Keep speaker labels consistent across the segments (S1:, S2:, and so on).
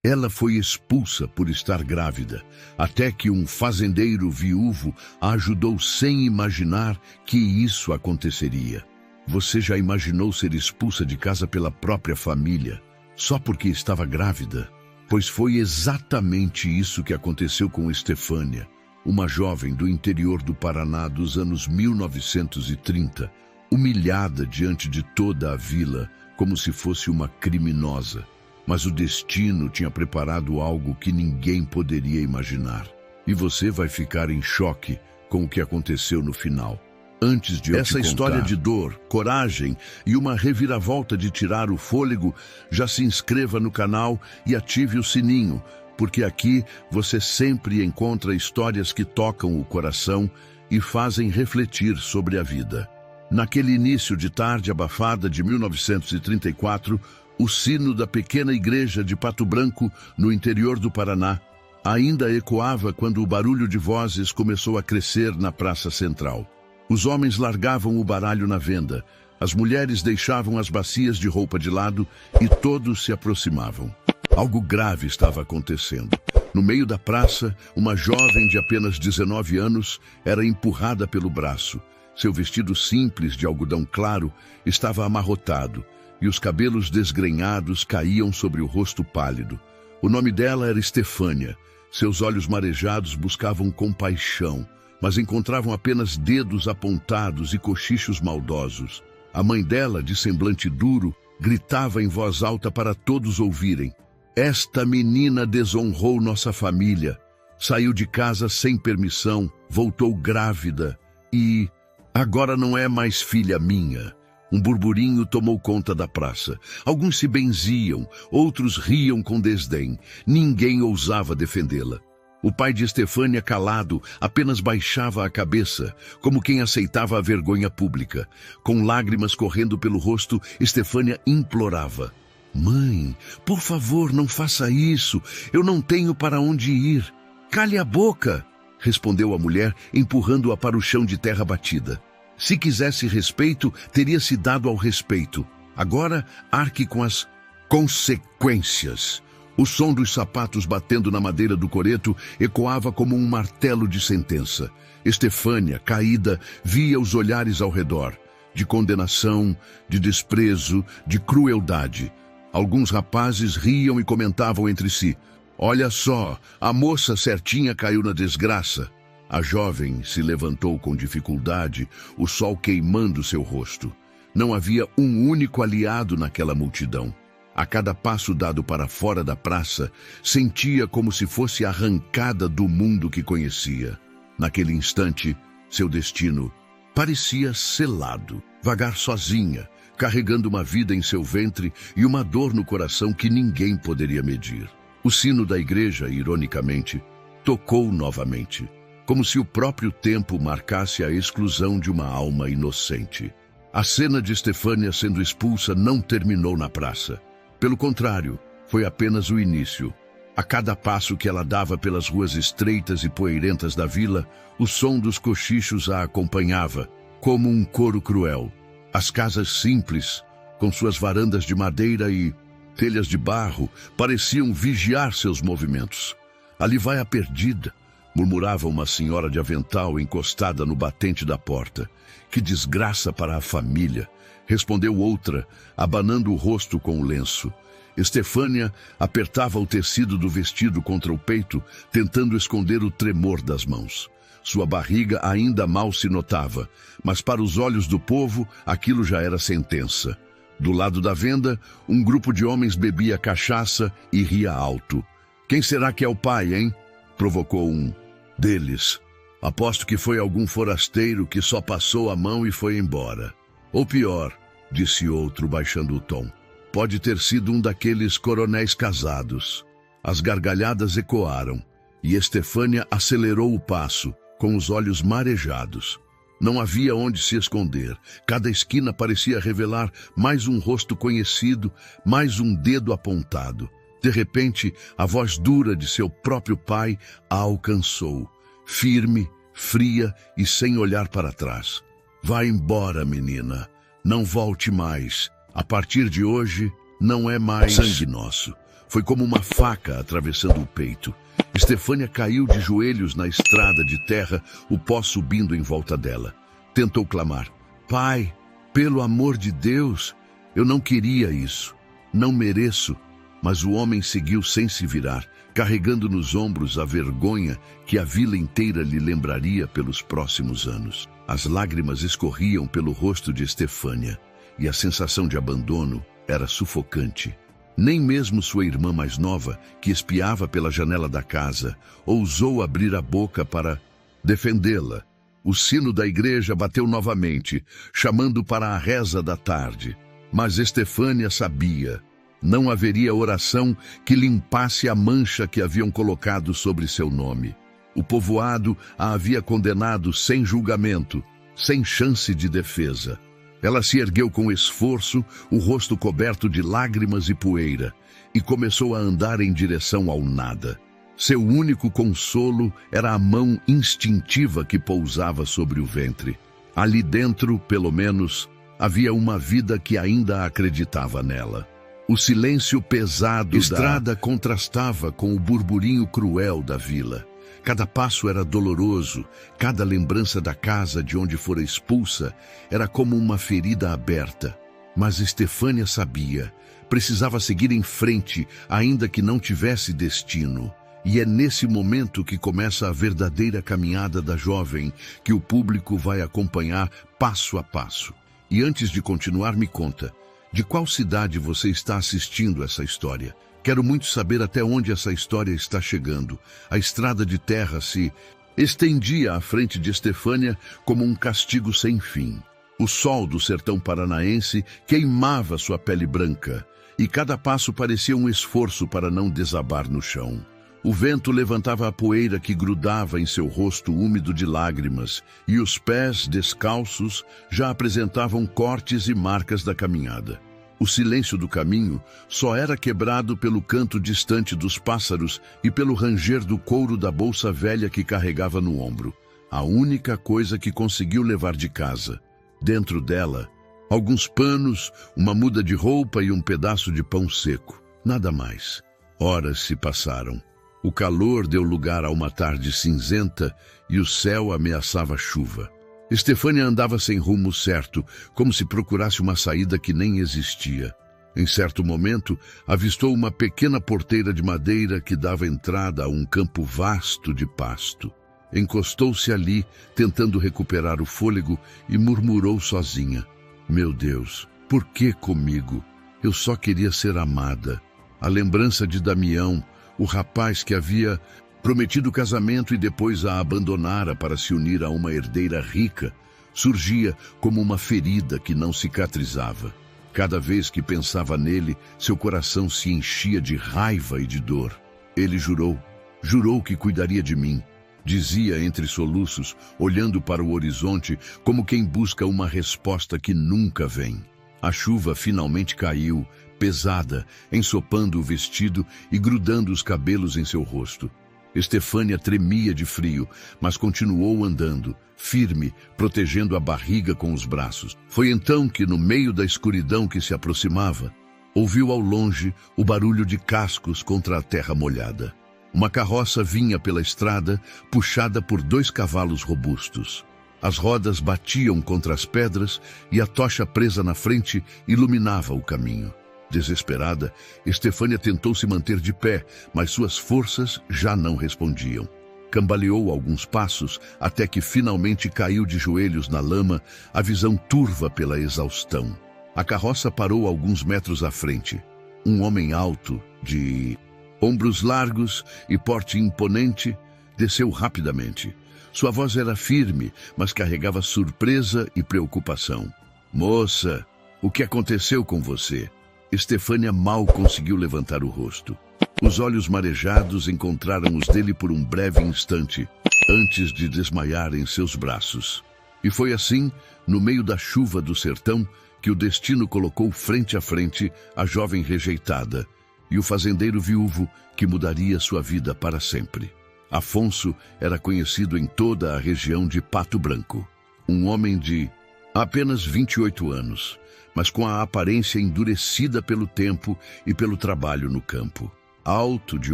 S1: Ela foi expulsa por estar grávida, até que um fazendeiro viúvo a ajudou sem imaginar que isso aconteceria. Você já imaginou ser expulsa de casa pela própria família, só porque estava grávida? Pois foi exatamente isso que aconteceu com Estefânia, uma jovem do interior do Paraná dos anos 1930, humilhada diante de toda a vila como se fosse uma criminosa. Mas o destino tinha preparado algo que ninguém poderia imaginar. E você vai ficar em choque com o que aconteceu no final. Antes de essa história de dor, coragem e uma reviravolta de tirar o fôlego, já se inscreva no canal e ative o sininho, porque aqui você sempre encontra histórias que tocam o coração e fazem refletir sobre a vida. Naquele início de tarde abafada de 1934, o sino da pequena igreja de Pato Branco, no interior do Paraná, ainda ecoava quando o barulho de vozes começou a crescer na praça central. Os homens largavam o baralho na venda, as mulheres deixavam as bacias de roupa de lado e todos se aproximavam. Algo grave estava acontecendo. No meio da praça, uma jovem de apenas 19 anos era empurrada pelo braço. Seu vestido simples de algodão claro estava amarrotado e os cabelos desgrenhados caíam sobre o rosto pálido. O nome dela era Estefânia. Seus olhos marejados buscavam compaixão, mas encontravam apenas dedos apontados e cochichos maldosos. A mãe dela, de semblante duro, gritava em voz alta para todos ouvirem: "Esta menina desonrou nossa família. Saiu de casa sem permissão, voltou grávida e agora não é mais filha minha." Um burburinho tomou conta da praça. Alguns se benziam, outros riam com desdém. Ninguém ousava defendê-la. O pai de Estefânia, calado, apenas baixava a cabeça, como quem aceitava a vergonha pública. Com lágrimas correndo pelo rosto, Estefânia implorava: "Mãe, por favor, não faça isso. Eu não tenho para onde ir." "Cale a boca", respondeu a mulher, empurrando-a para o chão de terra batida. Se quisesse respeito, teria se dado ao respeito. Agora, arque com as consequências. O som dos sapatos batendo na madeira do coreto ecoava como um martelo de sentença. Estefânia, caída, via os olhares ao redor, de condenação, de desprezo, de crueldade. Alguns rapazes riam e comentavam entre si: "Olha só, a moça certinha caiu na desgraça." A jovem se levantou com dificuldade, o sol queimando seu rosto. Não havia um único aliado naquela multidão. A cada passo dado para fora da praça, sentia como se fosse arrancada do mundo que conhecia. Naquele instante, seu destino parecia selado. Vagar sozinha, carregando uma vida em seu ventre e uma dor no coração que ninguém poderia medir. O sino da igreja, ironicamente, tocou novamente, como se o próprio tempo marcasse a exclusão de uma alma inocente. A cena de Estefânia sendo expulsa não terminou na praça. Pelo contrário, foi apenas o início. A cada passo que ela dava pelas ruas estreitas e poeirentas da vila, o som dos cochichos a acompanhava, como um coro cruel. As casas simples, com suas varandas de madeira e telhas de barro, pareciam vigiar seus movimentos. "Ali vai a perdida", murmurava uma senhora de avental encostada no batente da porta. "Que desgraça para a família", respondeu outra, abanando o rosto com o lenço. Estefânia apertava o tecido do vestido contra o peito, tentando esconder o tremor das mãos. Sua barriga ainda mal se notava, mas para os olhos do povo aquilo já era sentença. Do lado da venda, um grupo de homens bebia cachaça e ria alto. "Quem será que é o pai, hein?" provocou um deles. "Aposto que foi algum forasteiro que só passou a mão e foi embora." "Ou pior", disse outro, baixando o tom, "pode ter sido um daqueles coronéis casados." As gargalhadas ecoaram, e Estefânia acelerou o passo, com os olhos marejados. Não havia onde se esconder. Cada esquina parecia revelar mais um rosto conhecido, mais um dedo apontado. De repente, a voz dura de seu próprio pai a alcançou, firme, fria e sem olhar para trás. "Vá embora, menina. Não volte mais. A partir de hoje, não é mais sangue nosso. Foi como uma faca atravessando o peito. Estefânia caiu de joelhos na estrada de terra, o pó subindo em volta dela. Tentou clamar: Pai, pelo amor de Deus, eu não queria isso. Não mereço. Mas o homem seguiu sem se virar, carregando nos ombros a vergonha que a vila inteira lhe lembraria pelos próximos anos. As lágrimas escorriam pelo rosto de Estefânia, e a sensação de abandono era sufocante. Nem mesmo sua irmã mais nova, que espiava pela janela da casa, ousou abrir a boca para defendê-la. O sino da igreja bateu novamente, chamando para a reza da tarde. Mas Estefânia sabia: não haveria oração que limpasse a mancha que haviam colocado sobre seu nome. O povoado a havia condenado sem julgamento, sem chance de defesa. Ela se ergueu com esforço, o rosto coberto de lágrimas e poeira, e começou a andar em direção ao nada. Seu único consolo era a mão instintiva que pousava sobre o ventre. Ali dentro, pelo menos, havia uma vida que ainda acreditava nela. O silêncio pesado da estrada contrastava com o burburinho cruel da vila. Cada passo era doloroso, cada lembrança da casa de onde fora expulsa era como uma ferida aberta. Mas Estefânia sabia, precisava seguir em frente, ainda que não tivesse destino. E é nesse momento que começa a verdadeira caminhada da jovem, que o público vai acompanhar passo a passo. E antes de continuar, me conta, de qual cidade você está assistindo essa história? Quero muito saber até onde essa história está chegando. A estrada de terra se estendia à frente de Estefânia como um castigo sem fim. O sol do sertão paranaense queimava sua pele branca, e cada passo parecia um esforço para não desabar no chão. O vento levantava a poeira que grudava em seu rosto úmido de lágrimas, e os pés, descalços, já apresentavam cortes e marcas da caminhada. O silêncio do caminho só era quebrado pelo canto distante dos pássaros e pelo ranger do couro da bolsa velha que carregava no ombro. A única coisa que conseguiu levar de casa. Dentro dela, alguns panos, uma muda de roupa e um pedaço de pão seco. Nada mais. Horas se passaram. O calor deu lugar a uma tarde cinzenta e o céu ameaçava chuva. Estefânia andava sem rumo certo, como se procurasse uma saída que nem existia. Em certo momento, avistou uma pequena porteira de madeira que dava entrada a um campo vasto de pasto. Encostou-se ali, tentando recuperar o fôlego, e murmurou sozinha: Meu Deus, por que comigo? Eu só queria ser amada. A lembrança de Damião, o rapaz que havia prometido casamento e depois a abandonara para se unir a uma herdeira rica, surgia como uma ferida que não cicatrizava. Cada vez que pensava nele, seu coração se enchia de raiva e de dor. Ele jurou que cuidaria de mim, dizia entre soluços, olhando para o horizonte como quem busca uma resposta que nunca vem. A chuva finalmente caiu, pesada, ensopando o vestido e grudando os cabelos em seu rosto. Estefânia tremia de frio, mas continuou andando, firme, protegendo a barriga com os braços. Foi então que, no meio da escuridão que se aproximava, ouviu ao longe o barulho de cascos contra a terra molhada. Uma carroça vinha pela estrada, puxada por 2 cavalos robustos. As rodas batiam contra as pedras e a tocha presa na frente iluminava o caminho. Desesperada, Estefânia tentou se manter de pé, mas suas forças já não respondiam. Cambaleou alguns passos, até que finalmente caiu de joelhos na lama, a visão turva pela exaustão. A carroça parou alguns metros à frente. Um homem alto, de ombros largos e porte imponente, desceu rapidamente. Sua voz era firme, mas carregava surpresa e preocupação. Moça, o que aconteceu com você? Estefânia mal conseguiu levantar o rosto. Os olhos marejados encontraram os dele por um breve instante, antes de desmaiar em seus braços. E foi assim, no meio da chuva do sertão, que o destino colocou frente a frente a jovem rejeitada e o fazendeiro viúvo que mudaria sua vida para sempre. Afonso era conhecido em toda a região de Pato Branco. Um homem de apenas 28 anos, mas com a aparência endurecida pelo tempo e pelo trabalho no campo. alto, de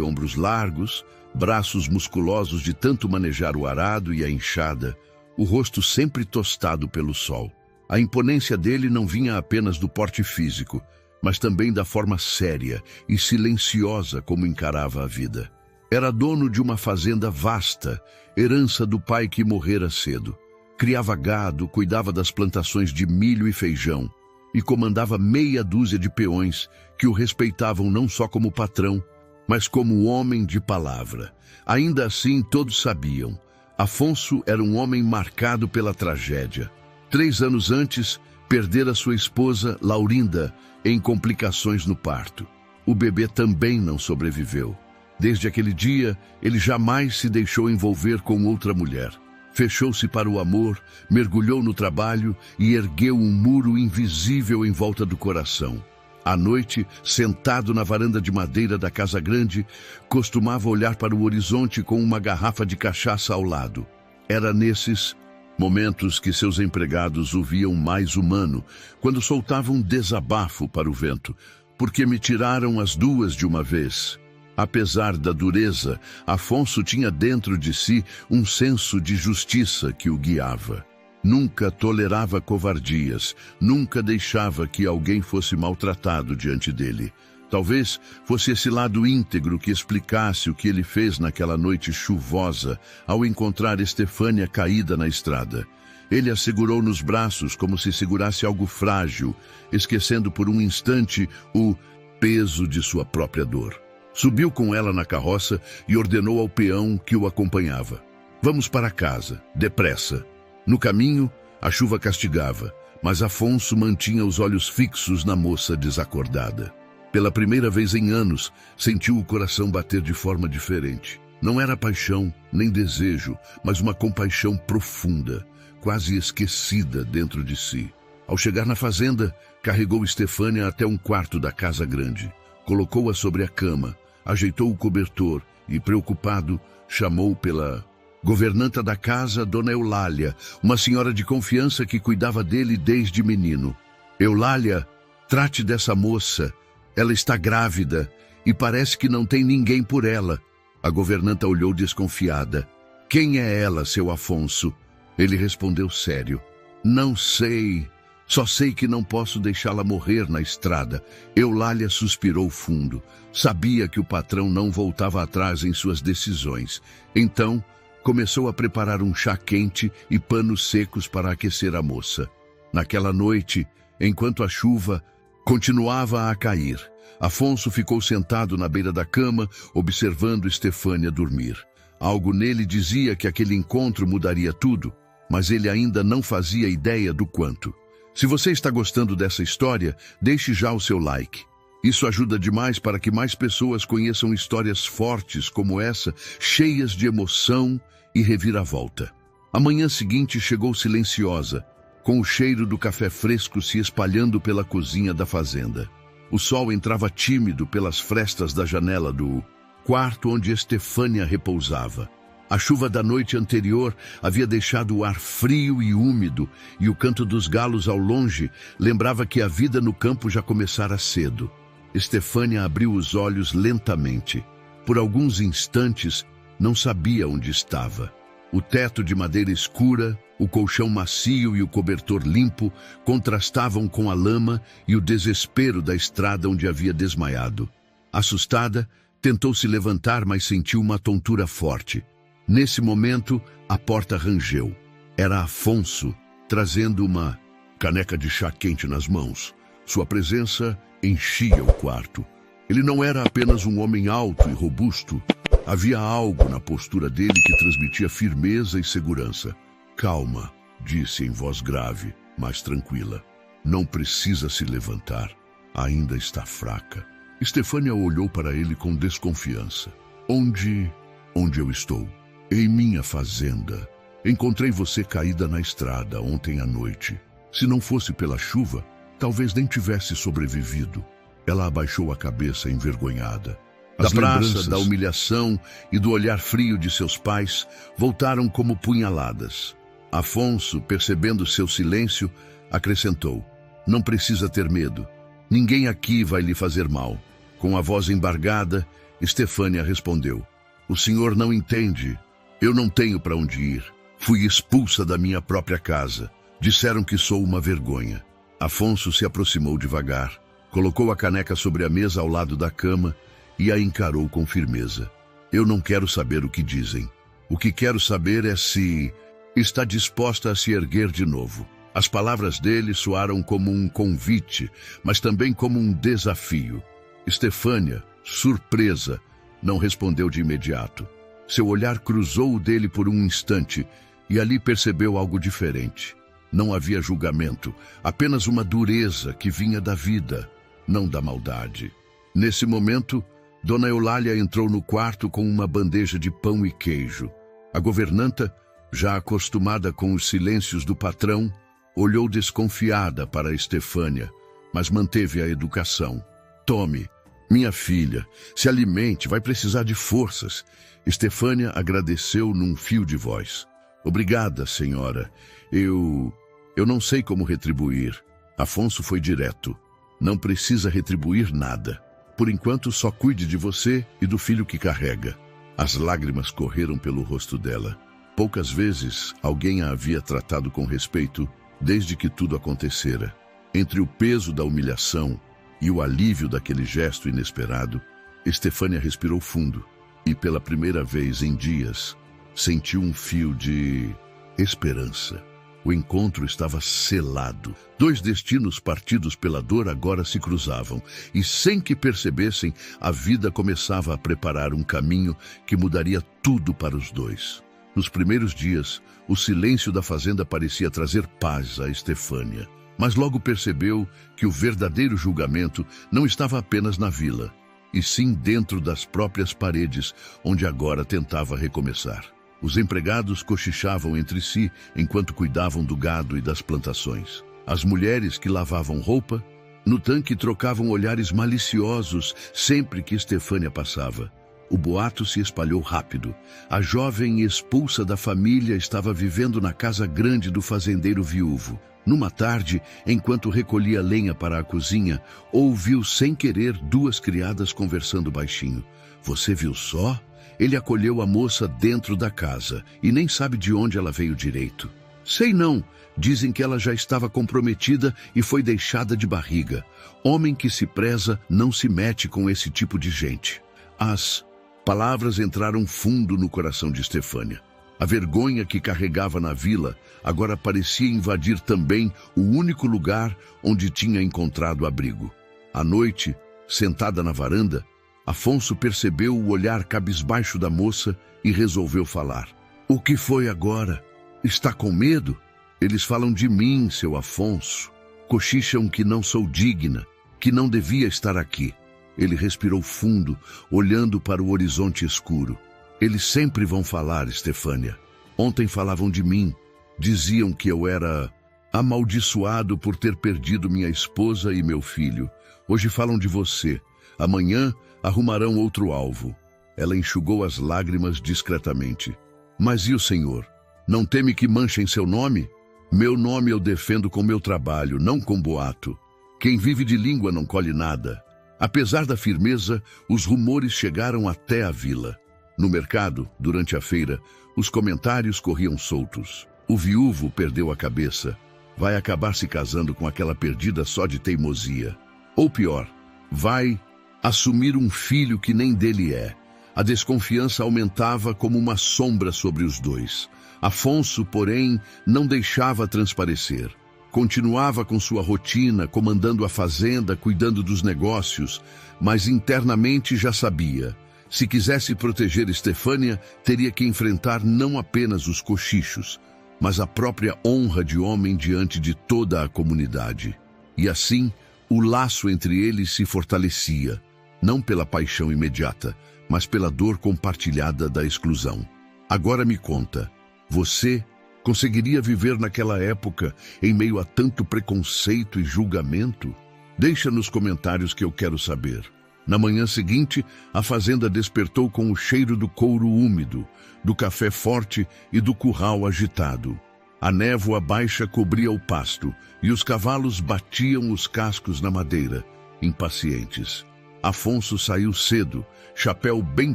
S1: ombros largos, braços musculosos de tanto manejar o arado e a enxada, o rosto sempre tostado pelo sol. A imponência dele não vinha apenas do porte físico, mas também da forma séria e silenciosa como encarava a vida. Era dono de uma fazenda vasta, herança do pai que morrera cedo. Criava gado, cuidava das plantações de milho e feijão e comandava meia dúzia de peões que o respeitavam não só como patrão, mas como homem de palavra. Ainda assim, todos sabiam. Afonso era um homem marcado pela tragédia. 3 anos antes, perdera sua esposa, Laurinda, em complicações no parto. O bebê também não sobreviveu. Desde aquele dia, ele jamais se deixou envolver com outra mulher. Fechou-se para o amor, mergulhou no trabalho e ergueu um muro invisível em volta do coração. À noite, sentado na varanda de madeira da casa grande, costumava olhar para o horizonte com uma garrafa de cachaça ao lado. Era nesses momentos que seus empregados o viam mais humano, quando soltavam um desabafo para o vento, porque me tiraram as 2 de uma vez. Apesar da dureza, Afonso tinha dentro de si um senso de justiça que o guiava. Nunca tolerava covardias, nunca deixava que alguém fosse maltratado diante dele. Talvez fosse esse lado íntegro que explicasse o que ele fez naquela noite chuvosa ao encontrar Estefânia caída na estrada. Ele a segurou nos braços como se segurasse algo frágil, esquecendo por um instante o peso de sua própria dor. Subiu com ela na carroça e ordenou ao peão que o acompanhava: "Vamos para casa, depressa." No caminho, a chuva castigava, mas Afonso mantinha os olhos fixos na moça desacordada. Pela primeira vez em anos, sentiu o coração bater de forma diferente. Não era paixão, nem desejo, mas uma compaixão profunda, quase esquecida dentro de si. Ao chegar na fazenda, carregou Estefânia até um quarto da casa grande. Colocou-a sobre a cama, ajeitou o cobertor e, preocupado, chamou pela governanta da casa, Dona Eulália, uma senhora de confiança que cuidava dele desde menino. "Eulália, trate dessa moça. Ela está grávida e parece que não tem ninguém por ela." A governanta olhou desconfiada. "Quem é ela, seu Afonso?" Ele respondeu sério: "Não sei. Só sei que não posso deixá-la morrer na estrada." Eulália suspirou fundo. Sabia que o patrão não voltava atrás em suas decisões. Então, começou a preparar um chá quente e panos secos para aquecer a moça. Naquela noite, enquanto a chuva continuava a cair, Afonso ficou sentado na beira da cama, observando Estefânia dormir. Algo nele dizia que aquele encontro mudaria tudo, mas ele ainda não fazia ideia do quanto. Se você está gostando dessa história, deixe já o seu like. Isso ajuda demais para que mais pessoas conheçam histórias fortes como essa, cheias de emoção e reviravolta. A manhã seguinte chegou silenciosa, com o cheiro do café fresco se espalhando pela cozinha da fazenda. O sol entrava tímido pelas frestas da janela do quarto onde Estefânia repousava. A chuva da noite anterior havia deixado o ar frio e úmido, e o canto dos galos ao longe lembrava que a vida no campo já começara cedo. Estefânia abriu os olhos lentamente. Por alguns instantes, não sabia onde estava. O teto de madeira escura, o colchão macio e o cobertor limpo contrastavam com a lama e o desespero da estrada onde havia desmaiado. Assustada, tentou se levantar, mas sentiu uma tontura forte. Nesse momento, a porta rangeu. Era Afonso, trazendo uma caneca de chá quente nas mãos. Sua presença enchia o quarto. Ele não era apenas um homem alto e robusto. Havia algo na postura dele que transmitia firmeza e segurança. "Calma", disse em voz grave, mas tranquila. "Não precisa se levantar. Ainda está fraca." Estefânia olhou para ele com desconfiança. Onde eu estou?" "Em minha fazenda. Encontrei você caída na estrada ontem à noite. Se não fosse pela chuva, talvez nem tivesse sobrevivido." Ela abaixou a cabeça envergonhada. Da praça, da humilhação e do olhar frio de seus pais, voltaram como punhaladas. Afonso, percebendo seu silêncio, acrescentou: "Não precisa ter medo. Ninguém aqui vai lhe fazer mal." Com a voz embargada, Estefânia respondeu: o senhor não entende. Eu não tenho para onde ir. Fui expulsa da minha própria casa. Disseram que sou uma vergonha. Afonso se aproximou devagar, colocou a caneca sobre a mesa ao lado da cama e a encarou com firmeza. Eu não quero saber o que dizem. O que quero saber é se está disposta a se erguer de novo. As palavras dele soaram como um convite, mas também como um desafio. Estefânia, surpresa, não respondeu de imediato. Seu olhar cruzou o dele por um instante e ali percebeu algo diferente. Não havia julgamento, apenas uma dureza que vinha da vida, não da maldade. Nesse momento, Dona Eulália entrou no quarto com uma bandeja de pão e queijo. A governanta, já acostumada com os silêncios do patrão, olhou desconfiada para Estefânia, mas manteve a educação. Tome, minha filha, se alimente, vai precisar de forças. Estefânia agradeceu num fio de voz. Obrigada, senhora. Eu não sei como retribuir. Afonso foi direto. Não precisa retribuir nada. Por enquanto, só cuide de você e do filho que carrega. As lágrimas correram pelo rosto dela. Poucas vezes alguém a havia tratado com respeito desde que tudo acontecera. Entre o peso da humilhação e o alívio daquele gesto inesperado, Estefânia respirou fundo e, pela primeira vez em dias, sentiu um fio de esperança. O encontro estava selado. Dois destinos partidos pela dor agora se cruzavam, e sem que percebessem, a vida começava a preparar um caminho que mudaria tudo para os dois. Nos primeiros dias, o silêncio da fazenda parecia trazer paz a Estefânia, mas logo percebeu que o verdadeiro julgamento não estava apenas na vila, e sim dentro das próprias paredes, onde agora tentava recomeçar. Os empregados cochichavam entre si enquanto cuidavam do gado e das plantações. As mulheres que lavavam roupa no tanque trocavam olhares maliciosos sempre que Estefânia passava. O boato se espalhou rápido. A jovem expulsa da família estava vivendo na casa grande do fazendeiro viúvo. Numa tarde, enquanto recolhia lenha para a cozinha, ouviu sem querer duas criadas conversando baixinho. Você viu só? Ele acolheu a moça dentro da casa e nem sabe de onde ela veio direito. Sei não, dizem que ela já estava comprometida e foi deixada de barriga. Homem que se preza não se mete com esse tipo de gente. As palavras entraram fundo no coração de Estefânia. A vergonha que carregava na vila agora parecia invadir também o único lugar onde tinha encontrado abrigo. À noite, sentada na varanda, Afonso percebeu o olhar cabisbaixo da moça e resolveu falar. O que foi agora? Está com medo? Eles falam de mim, seu Afonso. Cochicham que não sou digna, que não devia estar aqui. Ele respirou fundo, olhando para o horizonte escuro. Eles sempre vão falar, Estefânia. Ontem falavam de mim. Diziam que eu era amaldiçoado por ter perdido minha esposa e meu filho. Hoje falam de você. Amanhã arrumarão outro alvo. Ela enxugou as lágrimas discretamente. Mas e o senhor? Não teme que manchem seu nome? Meu nome eu defendo com meu trabalho, não com boato. Quem vive de língua não colhe nada. Apesar da firmeza, os rumores chegaram até a vila. No mercado, durante a feira, os comentários corriam soltos. O viúvo perdeu a cabeça. Vai acabar se casando com aquela perdida só de teimosia. Ou pior, vai assumir um filho que nem dele é. A desconfiança aumentava como uma sombra sobre os dois. Afonso, porém, não deixava transparecer. Continuava com sua rotina, comandando a fazenda, cuidando dos negócios, mas internamente já sabia. Se quisesse proteger Estefânia, teria que enfrentar não apenas os cochichos, mas a própria honra de homem diante de toda a comunidade. E assim, o laço entre eles se fortalecia, não pela paixão imediata, mas pela dor compartilhada da exclusão. Agora me conta, você conseguiria viver naquela época em meio a tanto preconceito e julgamento? Deixa nos comentários que eu quero saber. Na manhã seguinte, a fazenda despertou com o cheiro do couro úmido, do café forte e do curral agitado. A névoa baixa cobria o pasto e os cavalos batiam os cascos na madeira, impacientes. Afonso saiu cedo, chapéu bem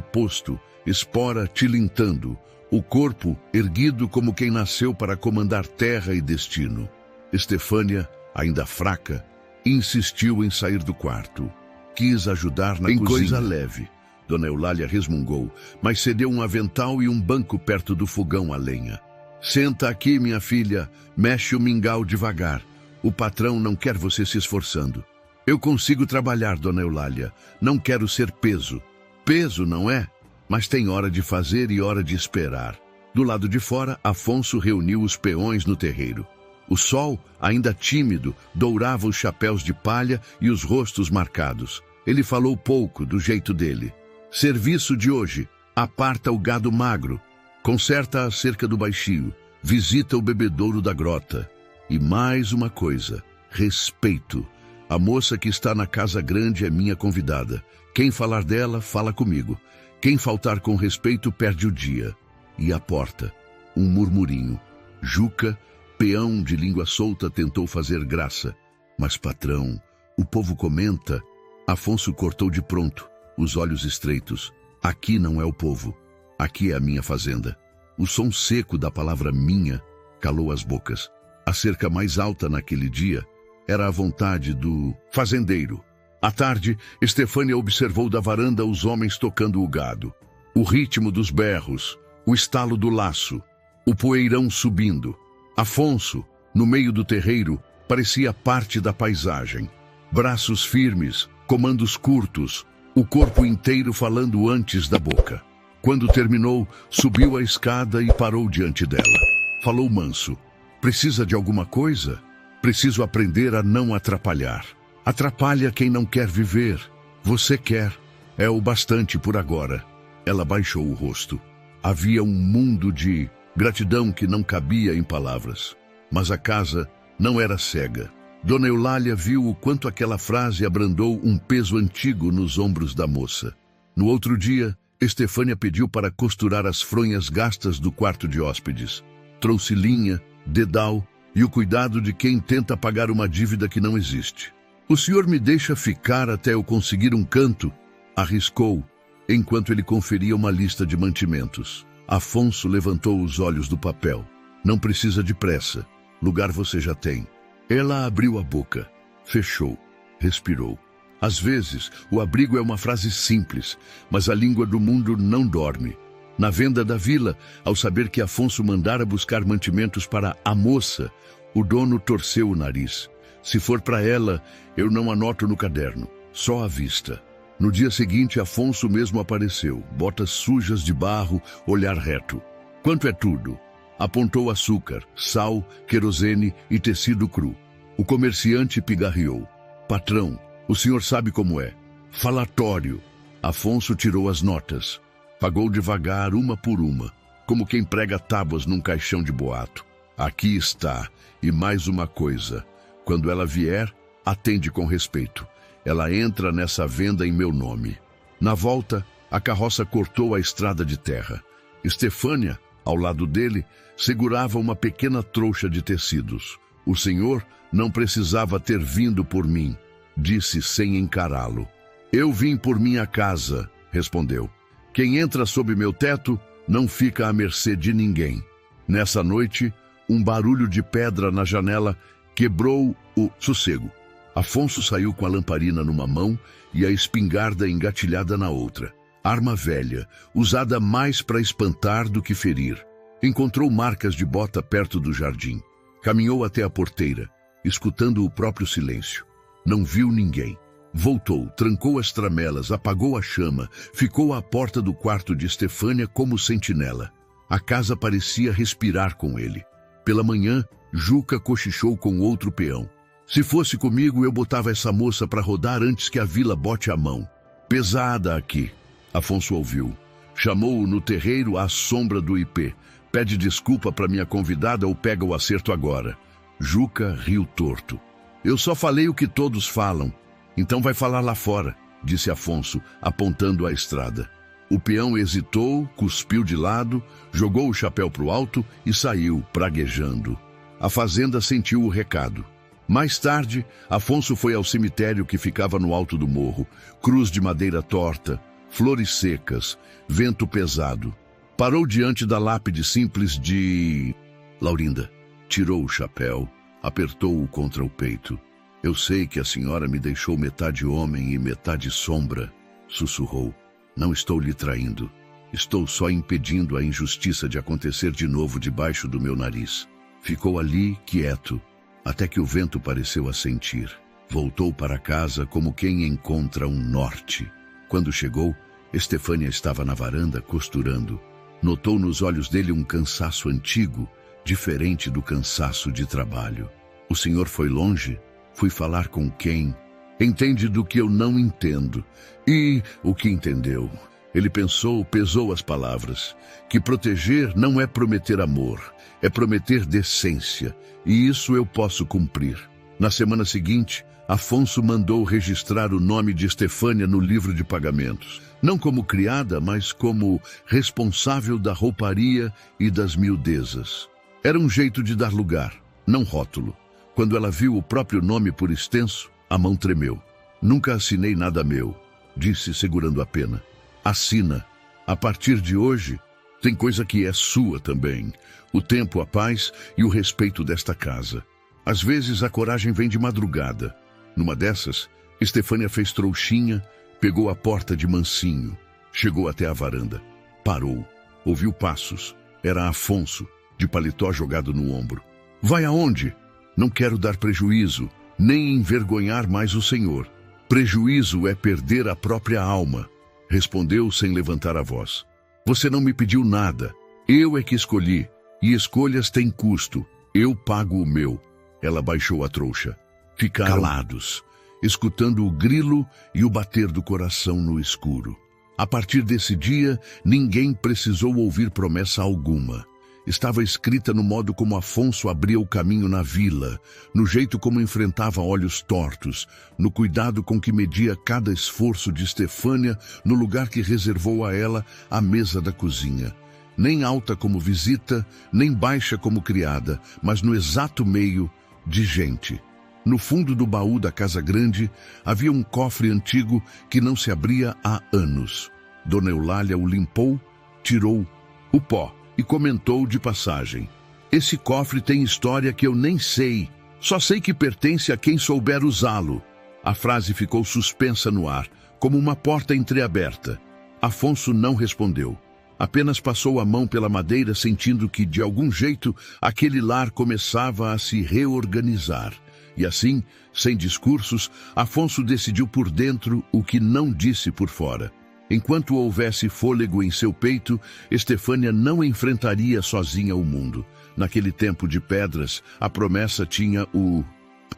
S1: posto, espora tilintando, o corpo erguido como quem nasceu para comandar terra e destino. Estefânia, ainda fraca, insistiu em sair do quarto. Quis ajudar na cozinha. Coisa leve. Dona Eulália resmungou, mas cedeu um avental e um banco perto do fogão a lenha. Senta aqui, minha filha, mexe o mingau devagar. O patrão não quer você se esforçando. Eu consigo trabalhar, Dona Eulália. Não quero ser peso. Peso, não é? Mas tem hora de fazer e hora de esperar. Do lado de fora, Afonso reuniu os peões no terreiro. O sol, ainda tímido, dourava os chapéus de palha e os rostos marcados. Ele falou pouco, do jeito dele. Serviço de hoje. Aparta o gado magro. Conserta a cerca do baixio. Visita o bebedouro da grota. E mais uma coisa. Respeito. A moça que está na casa grande é minha convidada. Quem falar dela, fala comigo. Quem faltar com respeito, perde o dia. E a porta. Um murmurinho. Juca, peão de língua solta, tentou fazer graça. Mas, patrão, o povo comenta. Afonso cortou de pronto, os olhos estreitos. Aqui não é o povo. Aqui é a minha fazenda. O som seco da palavra minha calou as bocas. A cerca mais alta naquele dia era a vontade do fazendeiro. À tarde, Estefânia observou da varanda os homens tocando o gado. O ritmo dos berros, o estalo do laço, o poeirão subindo. Afonso, no meio do terreiro, parecia parte da paisagem. Braços firmes, comandos curtos, o corpo inteiro falando antes da boca. Quando terminou, subiu a escada e parou diante dela. Falou manso. Precisa de alguma coisa? Preciso aprender a não atrapalhar. Atrapalha quem não quer viver. Você quer. É o bastante por agora. Ela baixou o rosto. Havia um mundo de gratidão que não cabia em palavras. Mas a casa não era cega. Dona Eulália viu o quanto aquela frase abrandou um peso antigo nos ombros da moça. No outro dia, Estefânia pediu para costurar as fronhas gastas do quarto de hóspedes. Trouxe linha, dedal e o cuidado de quem tenta pagar uma dívida que não existe. O senhor me deixa ficar até eu conseguir um canto? Arriscou, enquanto ele conferia uma lista de mantimentos. Afonso levantou os olhos do papel. Não precisa de pressa. Lugar você já tem. Ela abriu a boca. Fechou. Respirou. Às vezes, o abrigo é uma frase simples, mas a língua do mundo não dorme. Na venda da vila, ao saber que Afonso mandara buscar mantimentos para a moça, o dono torceu o nariz. Se for para ela, eu não anoto no caderno, só à vista. No dia seguinte, Afonso mesmo apareceu, botas sujas de barro, olhar reto. Quanto é tudo? Apontou açúcar, sal, querosene e tecido cru. O comerciante pigarreou. Patrão, o senhor sabe como é. Falatório. Afonso tirou as notas. Pagou devagar, uma por uma, como quem prega tábuas num caixão de boato. Aqui está. E mais uma coisa. Quando ela vier, atende com respeito. Ela entra nessa venda em meu nome. Na volta, a carroça cortou a estrada de terra. Estefânia, ao lado dele, segurava uma pequena trouxa de tecidos. O senhor não precisava ter vindo por mim, disse sem encará-lo. Eu vim por minha casa, respondeu. Quem entra sob meu teto não fica à mercê de ninguém. Nessa noite, um barulho de pedra na janela quebrou o sossego. Afonso saiu com a lamparina numa mão e a espingarda engatilhada na outra. Arma velha, usada mais para espantar do que ferir. Encontrou marcas de bota perto do jardim. Caminhou até a porteira, escutando o próprio silêncio. Não viu ninguém. Voltou, trancou as tramelas, apagou a chama, ficou à porta do quarto de Estefânia como sentinela. A casa parecia respirar com ele. Pela manhã, Juca cochichou com outro peão. Se fosse comigo, eu botava essa moça para rodar antes que a vila bote a mão. Pesada aqui. Afonso ouviu. Chamou-o no terreiro à sombra do ipê. Pede desculpa para minha convidada ou pega o acerto agora. Juca riu torto. Eu só falei o que todos falam. Então vai falar lá fora, disse Afonso, apontando a estrada. O peão hesitou, cuspiu de lado, jogou o chapéu pro alto e saiu, praguejando. A fazenda sentiu o recado. Mais tarde, Afonso foi ao cemitério que ficava no alto do morro. Cruz de madeira torta, flores secas, vento pesado. Parou diante da lápide simples de... Laurinda tirou o chapéu, apertou-o contra o peito. Eu sei que a senhora me deixou metade homem e metade sombra, sussurrou. Não estou lhe traindo. Estou só impedindo a injustiça de acontecer de novo debaixo do meu nariz. Ficou ali, quieto, até que o vento pareceu assentir. Voltou para casa como quem encontra um norte. Quando chegou, Estefânia estava na varanda costurando. Notou nos olhos dele um cansaço antigo, diferente do cansaço de trabalho. O senhor foi longe? Fui falar com quem? Entende do que eu não entendo. E o que entendeu? Ele pensou, pesou as palavras. Que proteger não é prometer amor, é prometer decência. E isso eu posso cumprir. Na semana seguinte, Afonso mandou registrar o nome de Estefânia no livro de pagamentos. Não como criada, mas como responsável da rouparia e das miudezas. Era um jeito de dar lugar, não rótulo. Quando ela viu o próprio nome por extenso, a mão tremeu. Nunca assinei nada meu, disse segurando a pena. Assina. A partir de hoje, tem coisa que é sua também. O tempo, a paz e o respeito desta casa. Às vezes a coragem vem de madrugada. Numa dessas, Estefânia fez trouxinha, pegou a porta de mansinho. Chegou até a varanda. Parou. Ouviu passos. Era Afonso, de paletó jogado no ombro. Vai aonde? Não quero dar prejuízo, nem envergonhar mais o senhor. Prejuízo é perder a própria alma, respondeu sem levantar a voz. Você não me pediu nada. Eu é que escolhi, e escolhas têm custo. Eu pago o meu. Ela baixou a trouxa. Ficaram calados, escutando o grilo e o bater do coração no escuro. A partir desse dia, ninguém precisou ouvir promessa alguma. Estava escrita no modo como Afonso abria o caminho na vila, no jeito como enfrentava olhos tortos, no cuidado com que media cada esforço de Estefânia no lugar que reservou a ela a mesa da cozinha. Nem alta como visita, nem baixa como criada, mas no exato meio de gente. No fundo do baú da casa grande havia um cofre antigo que não se abria há anos. Dona Eulália o limpou, tirou o pó e comentou de passagem. Esse cofre tem história que eu nem sei. Só sei que pertence a quem souber usá-lo. A frase ficou suspensa no ar, como uma porta entreaberta. Afonso não respondeu. Apenas passou a mão pela madeira, sentindo que, de algum jeito, aquele lar começava a se reorganizar. E assim, sem discursos, Afonso decidiu por dentro o que não disse por fora. Enquanto houvesse fôlego em seu peito, Estefânia não enfrentaria sozinha o mundo. Naquele tempo de pedras, a promessa tinha o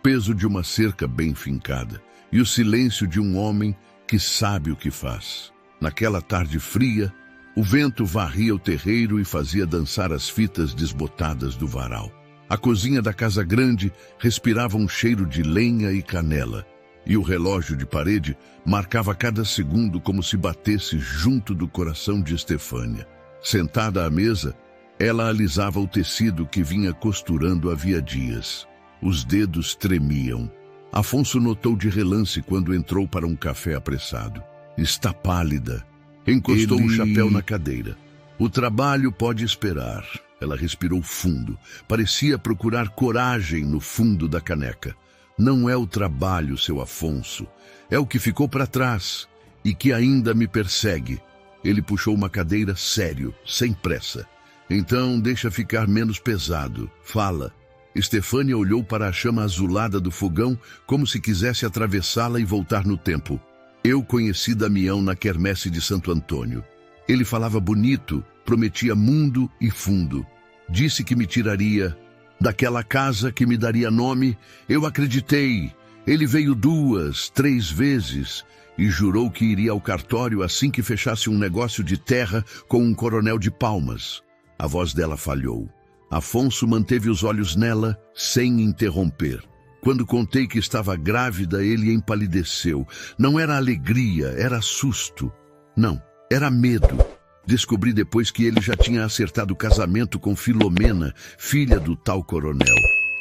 S1: peso de uma cerca bem fincada e o silêncio de um homem que sabe o que faz. Naquela tarde fria, o vento varria o terreiro e fazia dançar as fitas desbotadas do varal. A cozinha da casa grande respirava um cheiro de lenha e canela. E o relógio de parede marcava cada segundo como se batesse junto do coração de Estefânia. Sentada à mesa, ela alisava o tecido que vinha costurando havia dias. Os dedos tremiam. Afonso notou de relance quando entrou para um café apressado. Está pálida. Encostou o chapéu na cadeira. O trabalho pode esperar. Ela respirou fundo. Parecia procurar coragem no fundo da caneca. Não é o trabalho, seu Afonso. É o que ficou para trás e que ainda me persegue. Ele puxou uma cadeira sério, sem pressa. Então deixa ficar menos pesado. Fala. Estefânia olhou para a chama azulada do fogão como se quisesse atravessá-la e voltar no tempo. Eu conheci Damião na quermesse de Santo Antônio. Ele falava bonito, prometia mundo e fundo. Disse que me tiraria daquela casa, que me daria nome. Eu acreditei. Ele veio 2, 3 vezes e jurou que iria ao cartório assim que fechasse um negócio de terra com um coronel de Palmas. A voz dela falhou. Afonso manteve os olhos nela sem interromper. Quando contei que estava grávida, ele empalideceu. Não era alegria, era susto. Não, era medo. Descobri depois que ele já tinha acertado o casamento com Filomena, filha do tal coronel.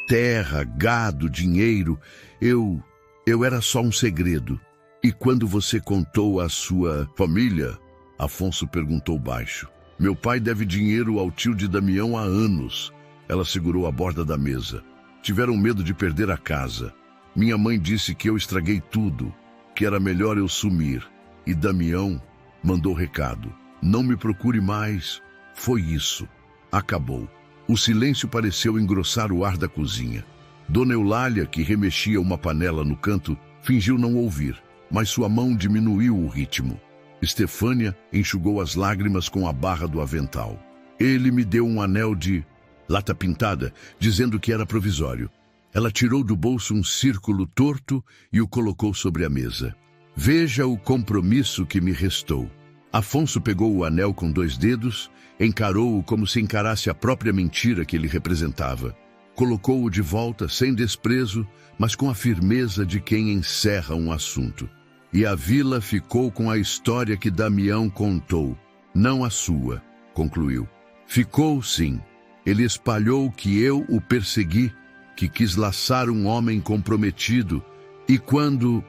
S1: terra, gado, dinheiro. Eu era só um segredo. E quando você contou à sua família? Afonso perguntou baixo. Meu pai deve dinheiro ao tio de Damião há anos. Ela segurou a borda da mesa. Tiveram medo de perder a casa. Minha mãe disse que eu estraguei tudo, que era melhor eu sumir. E Damião mandou recado. Não me procure mais. Foi isso. Acabou. O silêncio pareceu engrossar o ar da cozinha. Dona Eulália, que remexia uma panela no canto, fingiu não ouvir, mas sua mão diminuiu o ritmo. Estefânia enxugou as lágrimas com a barra do avental. Ele me deu um anel de lata pintada, dizendo que era provisório. Ela tirou do bolso um círculo torto e o colocou sobre a mesa. Veja o compromisso que me restou. Afonso pegou o anel com 2 dedos, encarou-o como se encarasse a própria mentira que ele representava. Colocou-o de volta sem desprezo, mas com a firmeza de quem encerra um assunto. E a vila ficou com a história que Damião contou, não a sua, concluiu. Ficou, sim. Ele espalhou que eu o persegui, que quis laçar um homem comprometido, e quando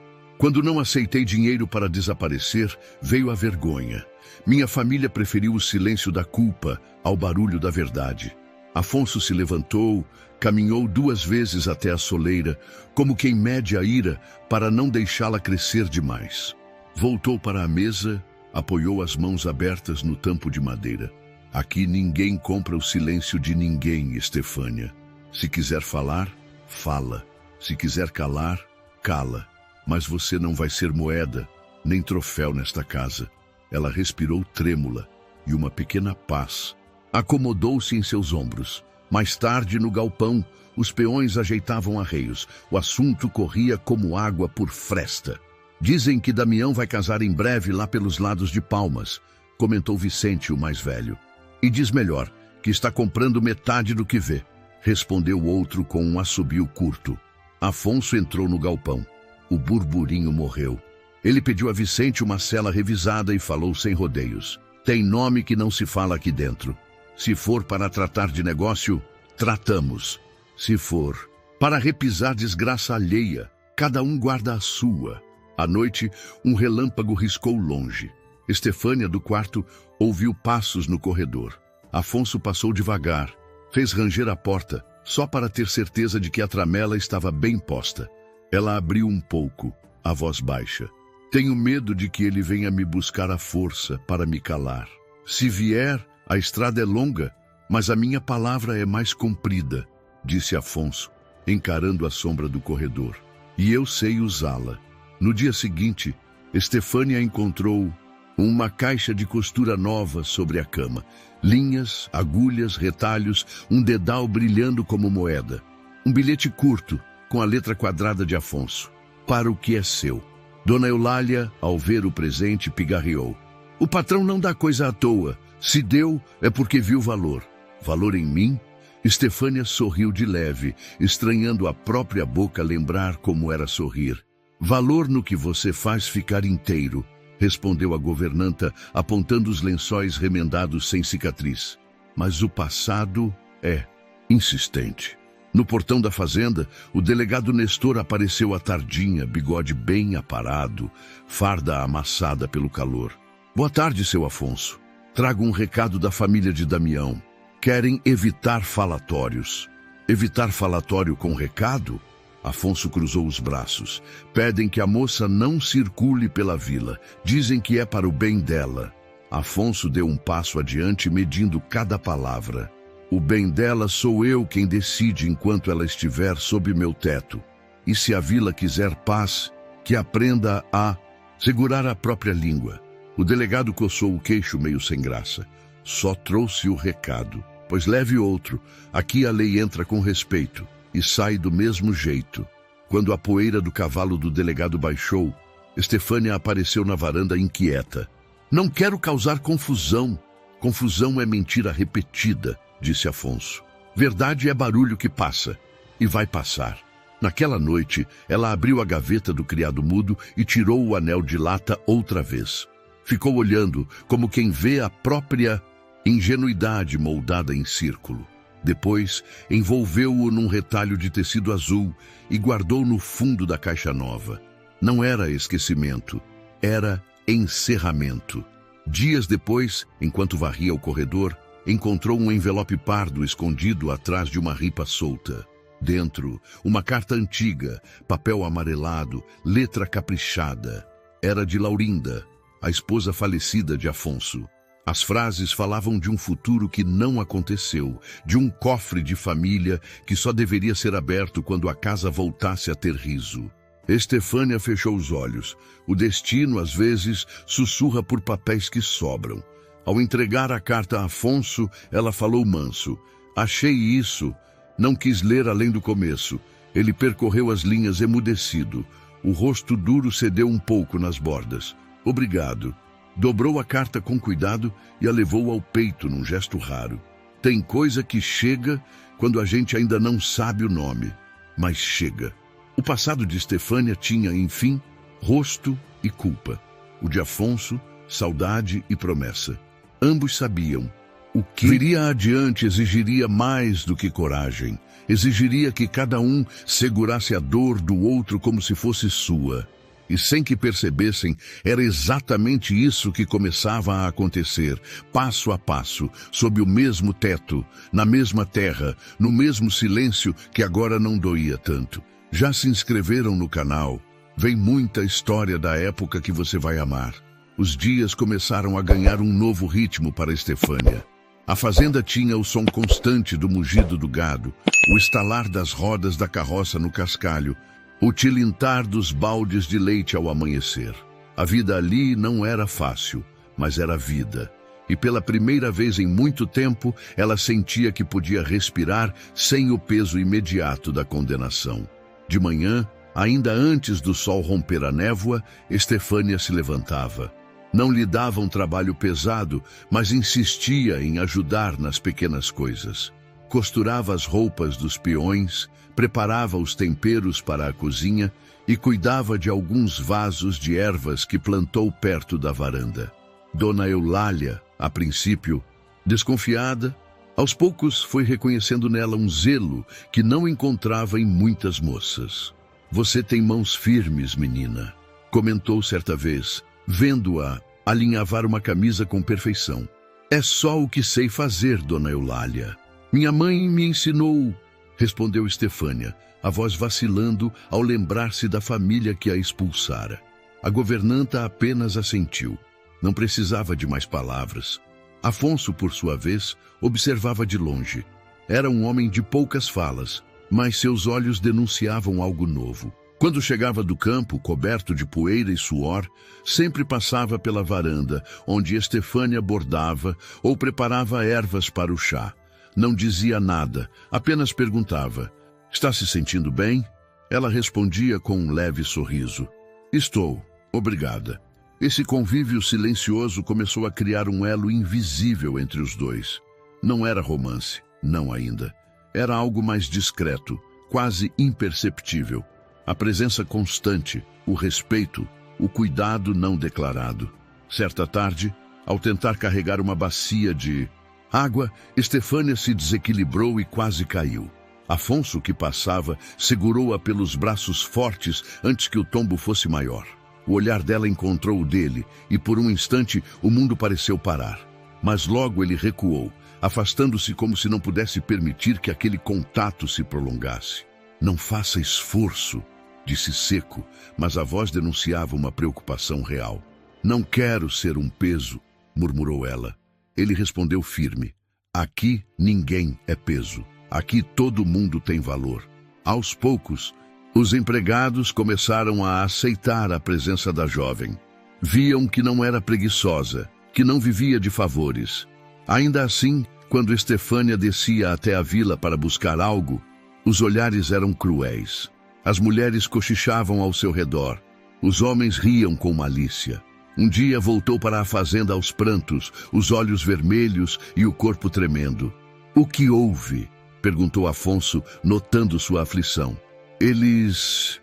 S1: não aceitei dinheiro para desaparecer, veio a vergonha. Minha família preferiu o silêncio da culpa ao barulho da verdade. Afonso se levantou, caminhou 2 vezes até a soleira, como quem mede a ira para não deixá-la crescer demais. Voltou para a mesa, apoiou as mãos abertas no tampo de madeira. Aqui ninguém compra o silêncio de ninguém, Estefânia. Se quiser falar, fala. Se quiser calar, cala. Mas você não vai ser moeda, nem troféu nesta casa. Ela respirou trêmula, e uma pequena paz acomodou-se em seus ombros. Mais tarde, no galpão, os peões ajeitavam arreios. O assunto corria como água por fresta. Dizem que Damião vai casar em breve lá pelos lados de Palmas, comentou Vicente, o mais velho. E diz melhor, que está comprando metade do que vê, respondeu o outro com um assobio curto. Afonso entrou no galpão. O burburinho morreu. Ele pediu a Vicente uma cela revisada e falou sem rodeios. Tem nome que não se fala aqui dentro. Se for para tratar de negócio, tratamos. Se for para repisar desgraça alheia, cada um guarda a sua. À noite, um relâmpago riscou longe. Estefânia, do quarto, ouviu passos no corredor. Afonso passou devagar, fez ranger a porta, só para ter certeza de que a tramela estava bem posta. Ela abriu um pouco, a voz baixa. Tenho medo de que ele venha me buscar à força para me calar. Se vier, a estrada é longa, mas a minha palavra é mais comprida, disse Afonso, encarando a sombra do corredor. E eu sei usá-la. No dia seguinte, Estefânia encontrou uma caixa de costura nova sobre a cama. Linhas, agulhas, retalhos, um dedal brilhando como moeda. Um bilhete curto, com a letra quadrada de Afonso. Para o que é seu. Dona Eulália, ao ver o presente, pigarreou. O patrão não dá coisa à toa. Se deu, é porque viu valor. Valor em mim? Estefânia sorriu de leve, estranhando a própria boca lembrar como era sorrir. Valor no que você faz ficar inteiro, respondeu a governanta, apontando os lençóis remendados sem cicatriz. Mas o passado é insistente. No portão da fazenda, o delegado Nestor apareceu à tardinha, bigode bem aparado, farda amassada pelo calor. Boa tarde, seu Afonso. Trago um recado da família de Damião. Querem evitar falatórios. Evitar falatório com recado? Afonso cruzou os braços. Pedem que a moça não circule pela vila. Dizem que é para o bem dela. Afonso deu um passo adiante, medindo cada palavra. O bem dela sou eu quem decide enquanto ela estiver sob meu teto. E se a vila quiser paz, que aprenda a segurar a própria língua. O delegado coçou o queixo meio sem graça. Só trouxe o recado. Pois leve outro. Aqui a lei entra com respeito e sai do mesmo jeito. Quando a poeira do cavalo do delegado baixou, Estefânia apareceu na varanda inquieta. Não quero causar confusão. Confusão é mentira repetida, disse Afonso. Verdade é barulho que passa. E vai passar. Naquela noite, ela abriu a gaveta do criado mudo e tirou o anel de lata outra vez. Ficou olhando como quem vê a própria ingenuidade moldada em círculo. Depois, envolveu-o num retalho de tecido azul e guardou no fundo da caixa nova. Não era esquecimento, era encerramento. Dias depois, enquanto varria o corredor, encontrou um envelope pardo escondido atrás de uma ripa solta. Dentro, uma carta antiga, papel amarelado, letra caprichada. Era de Laurinda, a esposa falecida de Afonso. As frases falavam de um futuro que não aconteceu, de um cofre de família que só deveria ser aberto quando a casa voltasse a ter riso. Estefânia fechou os olhos. O destino, às vezes, sussurra por papéis que sobram. Ao entregar a carta a Afonso, ela falou manso. Achei isso. Não quis ler além do começo. Ele percorreu as linhas emudecido. O rosto duro cedeu um pouco nas bordas. Obrigado. Dobrou a carta com cuidado e a levou ao peito num gesto raro. Tem coisa que chega quando a gente ainda não sabe o nome, mas chega. O passado de Estefânia tinha, enfim, rosto e culpa. O de Afonso, saudade e promessa. Ambos sabiam. O que viria adiante exigiria mais do que coragem. Exigiria que cada um segurasse a dor do outro como se fosse sua. E sem que percebessem, era exatamente isso que começava a acontecer, passo a passo, sob o mesmo teto, na mesma terra, no mesmo silêncio que agora não doía tanto. Já se inscreveram no canal? Vem muita história da época que você vai amar. Os dias começaram a ganhar um novo ritmo para Estefânia. A fazenda tinha o som constante do mugido do gado, o estalar das rodas da carroça no cascalho, o tilintar dos baldes de leite ao amanhecer. A vida ali não era fácil, mas era vida. E pela primeira vez em muito tempo, ela sentia que podia respirar sem o peso imediato da condenação. De manhã, ainda antes do sol romper a névoa, Estefânia se levantava. Não lhe dava um trabalho pesado, mas insistia em ajudar nas pequenas coisas. Costurava as roupas dos peões, preparava os temperos para a cozinha e cuidava de alguns vasos de ervas que plantou perto da varanda. Dona Eulália, a princípio, desconfiada, aos poucos foi reconhecendo nela um zelo que não encontrava em muitas moças. Você tem mãos firmes, menina, comentou certa vez, vendo-a alinhavar uma camisa com perfeição. É só o que sei fazer, Dona Eulália. Minha mãe me ensinou, respondeu Estefânia, a voz vacilando ao lembrar-se da família que a expulsara. A governanta apenas assentiu. Não precisava de mais palavras. Afonso, por sua vez, observava de longe. Era um homem de poucas falas, mas seus olhos denunciavam algo novo. Quando chegava do campo, coberto de poeira e suor, sempre passava pela varanda, onde Estefânia bordava ou preparava ervas para o chá. Não dizia nada, apenas perguntava, está se sentindo bem? Ela respondia com um leve sorriso. Estou, obrigada. Esse convívio silencioso começou a criar um elo invisível entre os dois. Não era romance, não ainda. Era algo mais discreto, quase imperceptível. A presença constante, o respeito, o cuidado não declarado. Certa tarde, ao tentar carregar uma bacia de água, Estefânia se desequilibrou e quase caiu. Afonso, que passava, segurou-a pelos braços fortes antes que o tombo fosse maior. O olhar dela encontrou o dele e, por um instante, o mundo pareceu parar. Mas logo ele recuou, afastando-se como se não pudesse permitir que aquele contato se prolongasse. Não faça esforço, disse seco, mas a voz denunciava uma preocupação real. Não quero ser um peso, murmurou ela. Ele respondeu firme. Aqui ninguém é peso. Aqui todo mundo tem valor. Aos poucos, os empregados começaram a aceitar a presença da jovem. Viam que não era preguiçosa, que não vivia de favores. Ainda assim, quando Estefânia descia até a vila para buscar algo, os olhares eram cruéis. As mulheres cochichavam ao seu redor. Os homens riam com malícia. Um dia voltou para a fazenda aos prantos, os olhos vermelhos e o corpo tremendo. O que houve? Perguntou Afonso, notando sua aflição. Eles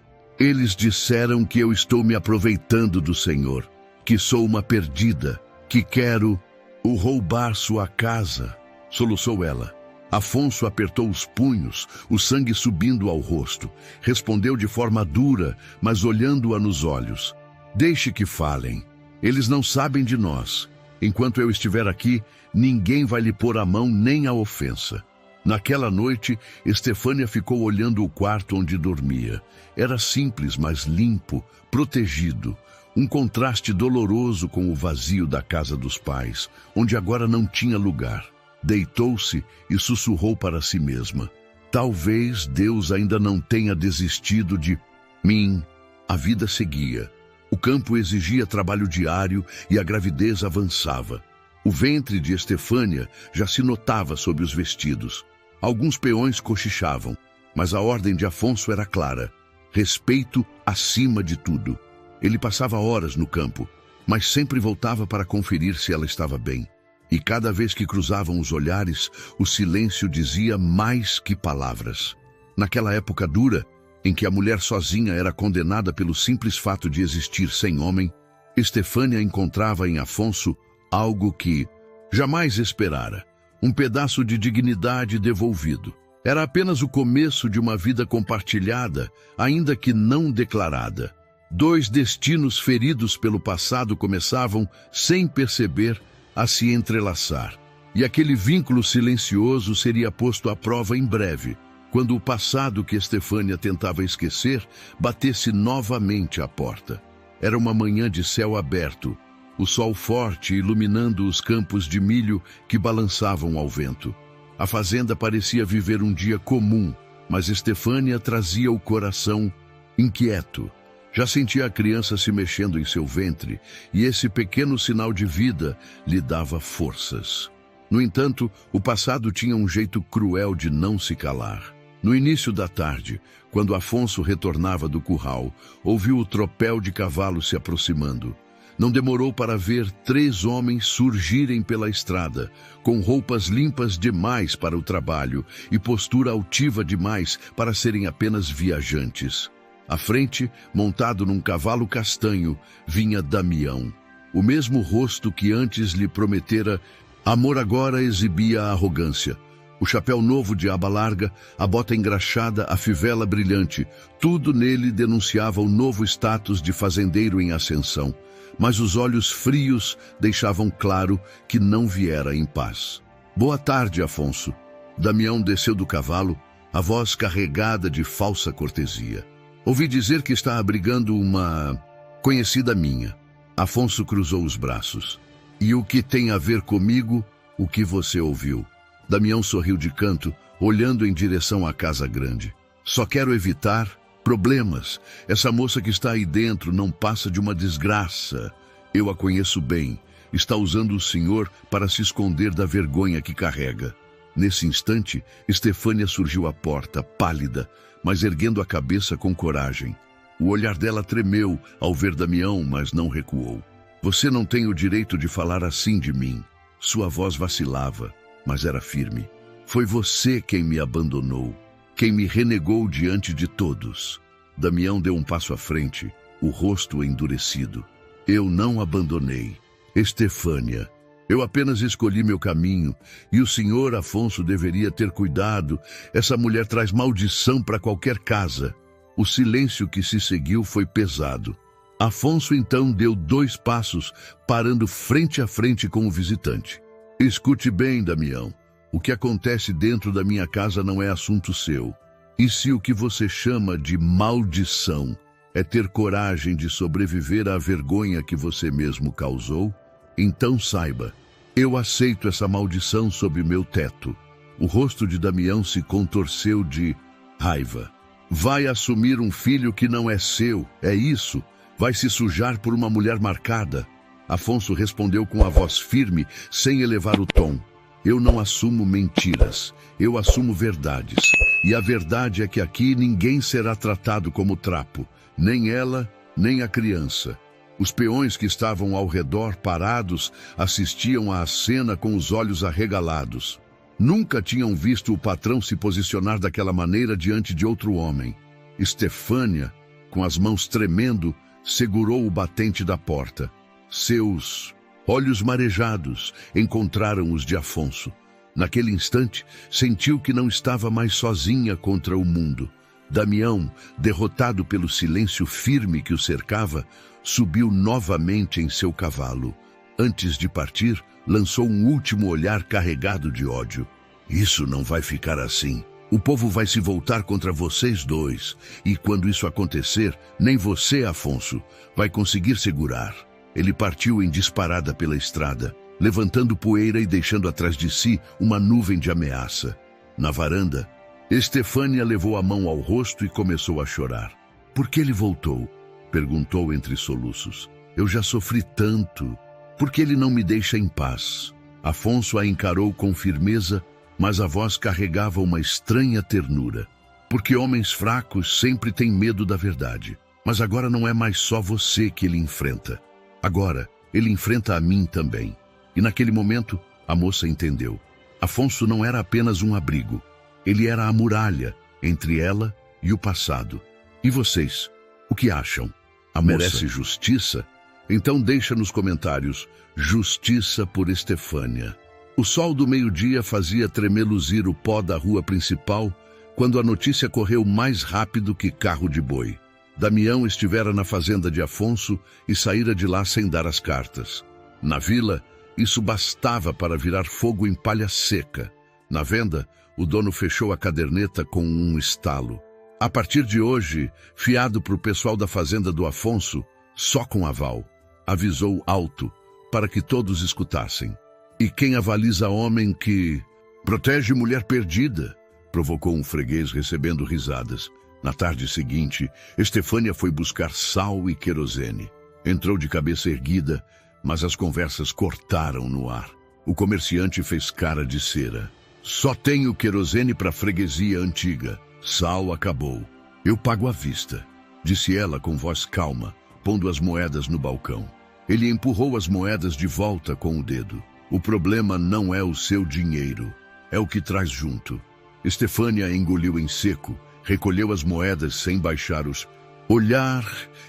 S1: disseram que eu estou me aproveitando do Senhor, que sou uma perdida, que quero roubar sua casa, soluçou ela. Afonso apertou os punhos, o sangue subindo ao rosto. Respondeu de forma dura, mas olhando-a nos olhos. Deixe que falem. Eles não sabem de nós. Enquanto eu estiver aqui, ninguém vai lhe pôr a mão nem a ofensa. Naquela noite, Estefânia ficou olhando o quarto onde dormia. Era simples, mas limpo, protegido. Um contraste doloroso com o vazio da casa dos pais, onde agora não tinha lugar. Deitou-se e sussurrou para si mesma. Talvez Deus ainda não tenha desistido de mim. A vida seguia. O campo exigia trabalho diário e a gravidez avançava. O ventre de Estefânia já se notava sob os vestidos. Alguns peões cochichavam, mas a ordem de Afonso era clara. Respeito acima de tudo. Ele passava horas no campo, mas sempre voltava para conferir se ela estava bem. E cada vez que cruzavam os olhares, o silêncio dizia mais que palavras. Naquela época dura, em que a mulher sozinha era condenada pelo simples fato de existir sem homem, Estefânia encontrava em Afonso algo que jamais esperara. Um pedaço de dignidade devolvido. Era apenas o começo de uma vida compartilhada, ainda que não declarada. Dois destinos feridos pelo passado começavam, sem perceber, a se entrelaçar. E aquele vínculo silencioso seria posto à prova em breve, quando o passado que Estefânia tentava esquecer batesse novamente à porta. Era uma manhã de céu aberto, o sol forte iluminando os campos de milho que balançavam ao vento. A fazenda parecia viver um dia comum, mas Estefânia trazia o coração inquieto. Já sentia a criança se mexendo em seu ventre, e esse pequeno sinal de vida lhe dava forças. No entanto, o passado tinha um jeito cruel de não se calar. No início da tarde, quando Afonso retornava do curral, ouviu o tropel de cavalos se aproximando. Não demorou para ver 3 homens surgirem pela estrada, com roupas limpas demais para o trabalho e postura altiva demais para serem apenas viajantes. À frente, montado num cavalo castanho, vinha Damião. O mesmo rosto que antes lhe prometera amor agora exibia a arrogância. O chapéu novo de aba larga, a bota engraxada, a fivela brilhante, tudo nele denunciava o novo status de fazendeiro em ascensão. Mas os olhos frios deixavam claro que não viera em paz. Boa tarde, Afonso. Damião desceu do cavalo, a voz carregada de falsa cortesia. Ouvi dizer que está abrigando uma conhecida minha. Afonso cruzou os braços. E o que tem a ver comigo, o que você ouviu? Damião sorriu de canto, olhando em direção à casa grande. Só quero evitar problemas. Essa moça que está aí dentro não passa de uma desgraça. Eu a conheço bem. Está usando o senhor para se esconder da vergonha que carrega. Nesse instante, Estefânia surgiu à porta, pálida, mas erguendo a cabeça com coragem. O olhar dela tremeu ao ver Damião, mas não recuou. Você não tem o direito de falar assim de mim. Sua voz vacilava, mas era firme. Foi você quem me abandonou, quem me renegou diante de todos. Damião deu um passo à frente, o rosto endurecido. Eu não abandonei. Estefânia, eu apenas escolhi meu caminho, e o senhor Afonso deveria ter cuidado. Essa mulher traz maldição para qualquer casa. O silêncio que se seguiu foi pesado. Afonso então deu 2 passos, parando frente a frente com o visitante. Escute bem, Damião. O que acontece dentro da minha casa não é assunto seu. E se o que você chama de maldição é ter coragem de sobreviver à vergonha que você mesmo causou, então saiba, eu aceito essa maldição sob meu teto. O rosto de Damião se contorceu de raiva. Vai assumir um filho que não é seu, é isso? Vai se sujar por uma mulher marcada? Afonso respondeu com a voz firme, sem elevar o tom. Eu não assumo mentiras, eu assumo verdades. E a verdade é que aqui ninguém será tratado como trapo, nem ela, nem a criança. Os peões que estavam ao redor, parados, assistiam à cena com os olhos arregalados. Nunca tinham visto o patrão se posicionar daquela maneira diante de outro homem. Estefânia, com as mãos tremendo, segurou o batente da porta. Seus olhos marejados encontraram os de Afonso. Naquele instante, sentiu que não estava mais sozinha contra o mundo. Damião, derrotado pelo silêncio firme que o cercava, subiu novamente em seu cavalo. Antes de partir, lançou um último olhar carregado de ódio. Isso não vai ficar assim. O povo vai se voltar contra vocês dois. E quando isso acontecer, nem você, Afonso, vai conseguir segurar. Ele partiu em disparada pela estrada, levantando poeira e deixando atrás de si uma nuvem de ameaça. Na varanda, Estefânia levou a mão ao rosto e começou a chorar. Por que ele voltou? Perguntou entre soluços. Eu já sofri tanto. Por que ele não me deixa em paz? Afonso a encarou com firmeza, mas a voz carregava uma estranha ternura. Porque homens fracos sempre têm medo da verdade. Mas agora não é mais só você que ele enfrenta. Agora, ele enfrenta a mim também. E naquele momento, a moça entendeu. Afonso não era apenas um abrigo. Ele era a muralha entre ela e o passado. E vocês, o que acham? Merece justiça? Então deixa nos comentários, justiça por Estefânia. O sol do meio-dia fazia tremeluzir o pó da rua principal quando a notícia correu mais rápido que carro de boi. Damião estivera na fazenda de Afonso e saíra de lá sem dar as cartas. Na vila, isso bastava para virar fogo em palha seca. Na venda, o dono fechou a caderneta com um estalo. A partir de hoje, fiado para o pessoal da fazenda do Afonso, só com aval, avisou alto, para que todos escutassem. E quem avaliza homem que protege mulher perdida? Provocou um freguês recebendo risadas. Na tarde seguinte, Estefânia foi buscar sal e querosene. Entrou de cabeça erguida, mas as conversas cortaram no ar. O comerciante fez cara de cera. Só tenho querosene para freguesia antiga. Sal acabou. Eu pago à vista, disse ela com voz calma, pondo as moedas no balcão. Ele empurrou as moedas de volta com o dedo. O problema não é o seu dinheiro, é o que traz junto. Estefânia engoliu em seco, recolheu as moedas sem baixar os olhar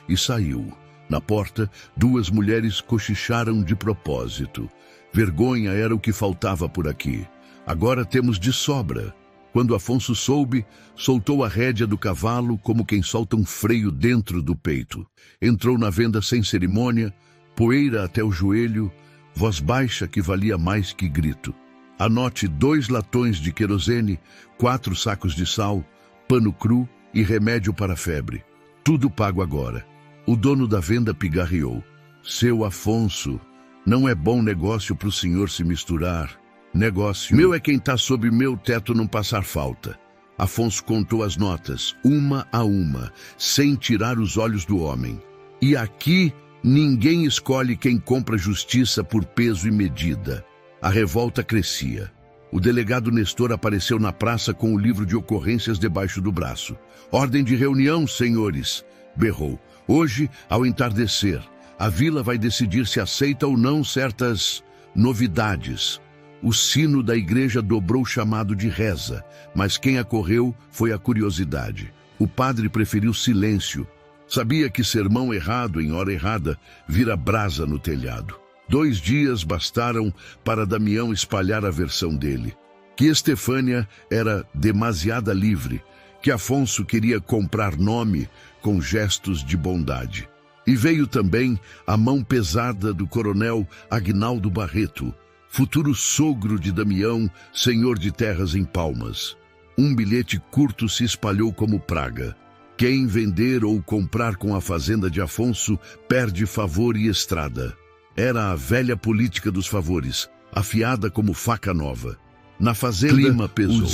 S1: e saiu. Na porta, duas mulheres cochicharam de propósito. Vergonha era o que faltava por aqui. Agora temos de sobra. Quando Afonso soube, soltou a rédea do cavalo como quem solta um freio dentro do peito. Entrou na venda sem cerimônia, poeira até o joelho, voz baixa que valia mais que grito. Anote 2 latões de querosene, 4 sacos de sal, pano cru e remédio para a febre. Tudo pago agora. O dono da venda pigarreou. Seu Afonso, não é bom negócio para o senhor se misturar. Negócio meu é quem está sob meu teto não passar falta. Afonso contou as notas, uma a uma, sem tirar os olhos do homem. E aqui ninguém escolhe quem compra justiça por peso e medida. A revolta crescia. O delegado Nestor apareceu na praça com o livro de ocorrências debaixo do braço. Ordem de reunião, senhores, berrou. Hoje, ao entardecer, a vila vai decidir se aceita ou não certas novidades. O sino da igreja dobrou o chamado de reza, mas quem acorreu foi a curiosidade. O padre preferiu silêncio. Sabia que sermão errado em hora errada vira brasa no telhado. 2 dias bastaram para Damião espalhar a versão dele. Que Estefânia era demasiada livre, que Afonso queria comprar nome com gestos de bondade. E veio também a mão pesada do coronel Agnaldo Barreto, futuro sogro de Damião, senhor de terras em Palmas. Um bilhete curto se espalhou como praga. Quem vender ou comprar com a fazenda de Afonso perde favor e estrada. Era a velha política dos favores, afiada como faca nova. Na fazenda, clima pesou.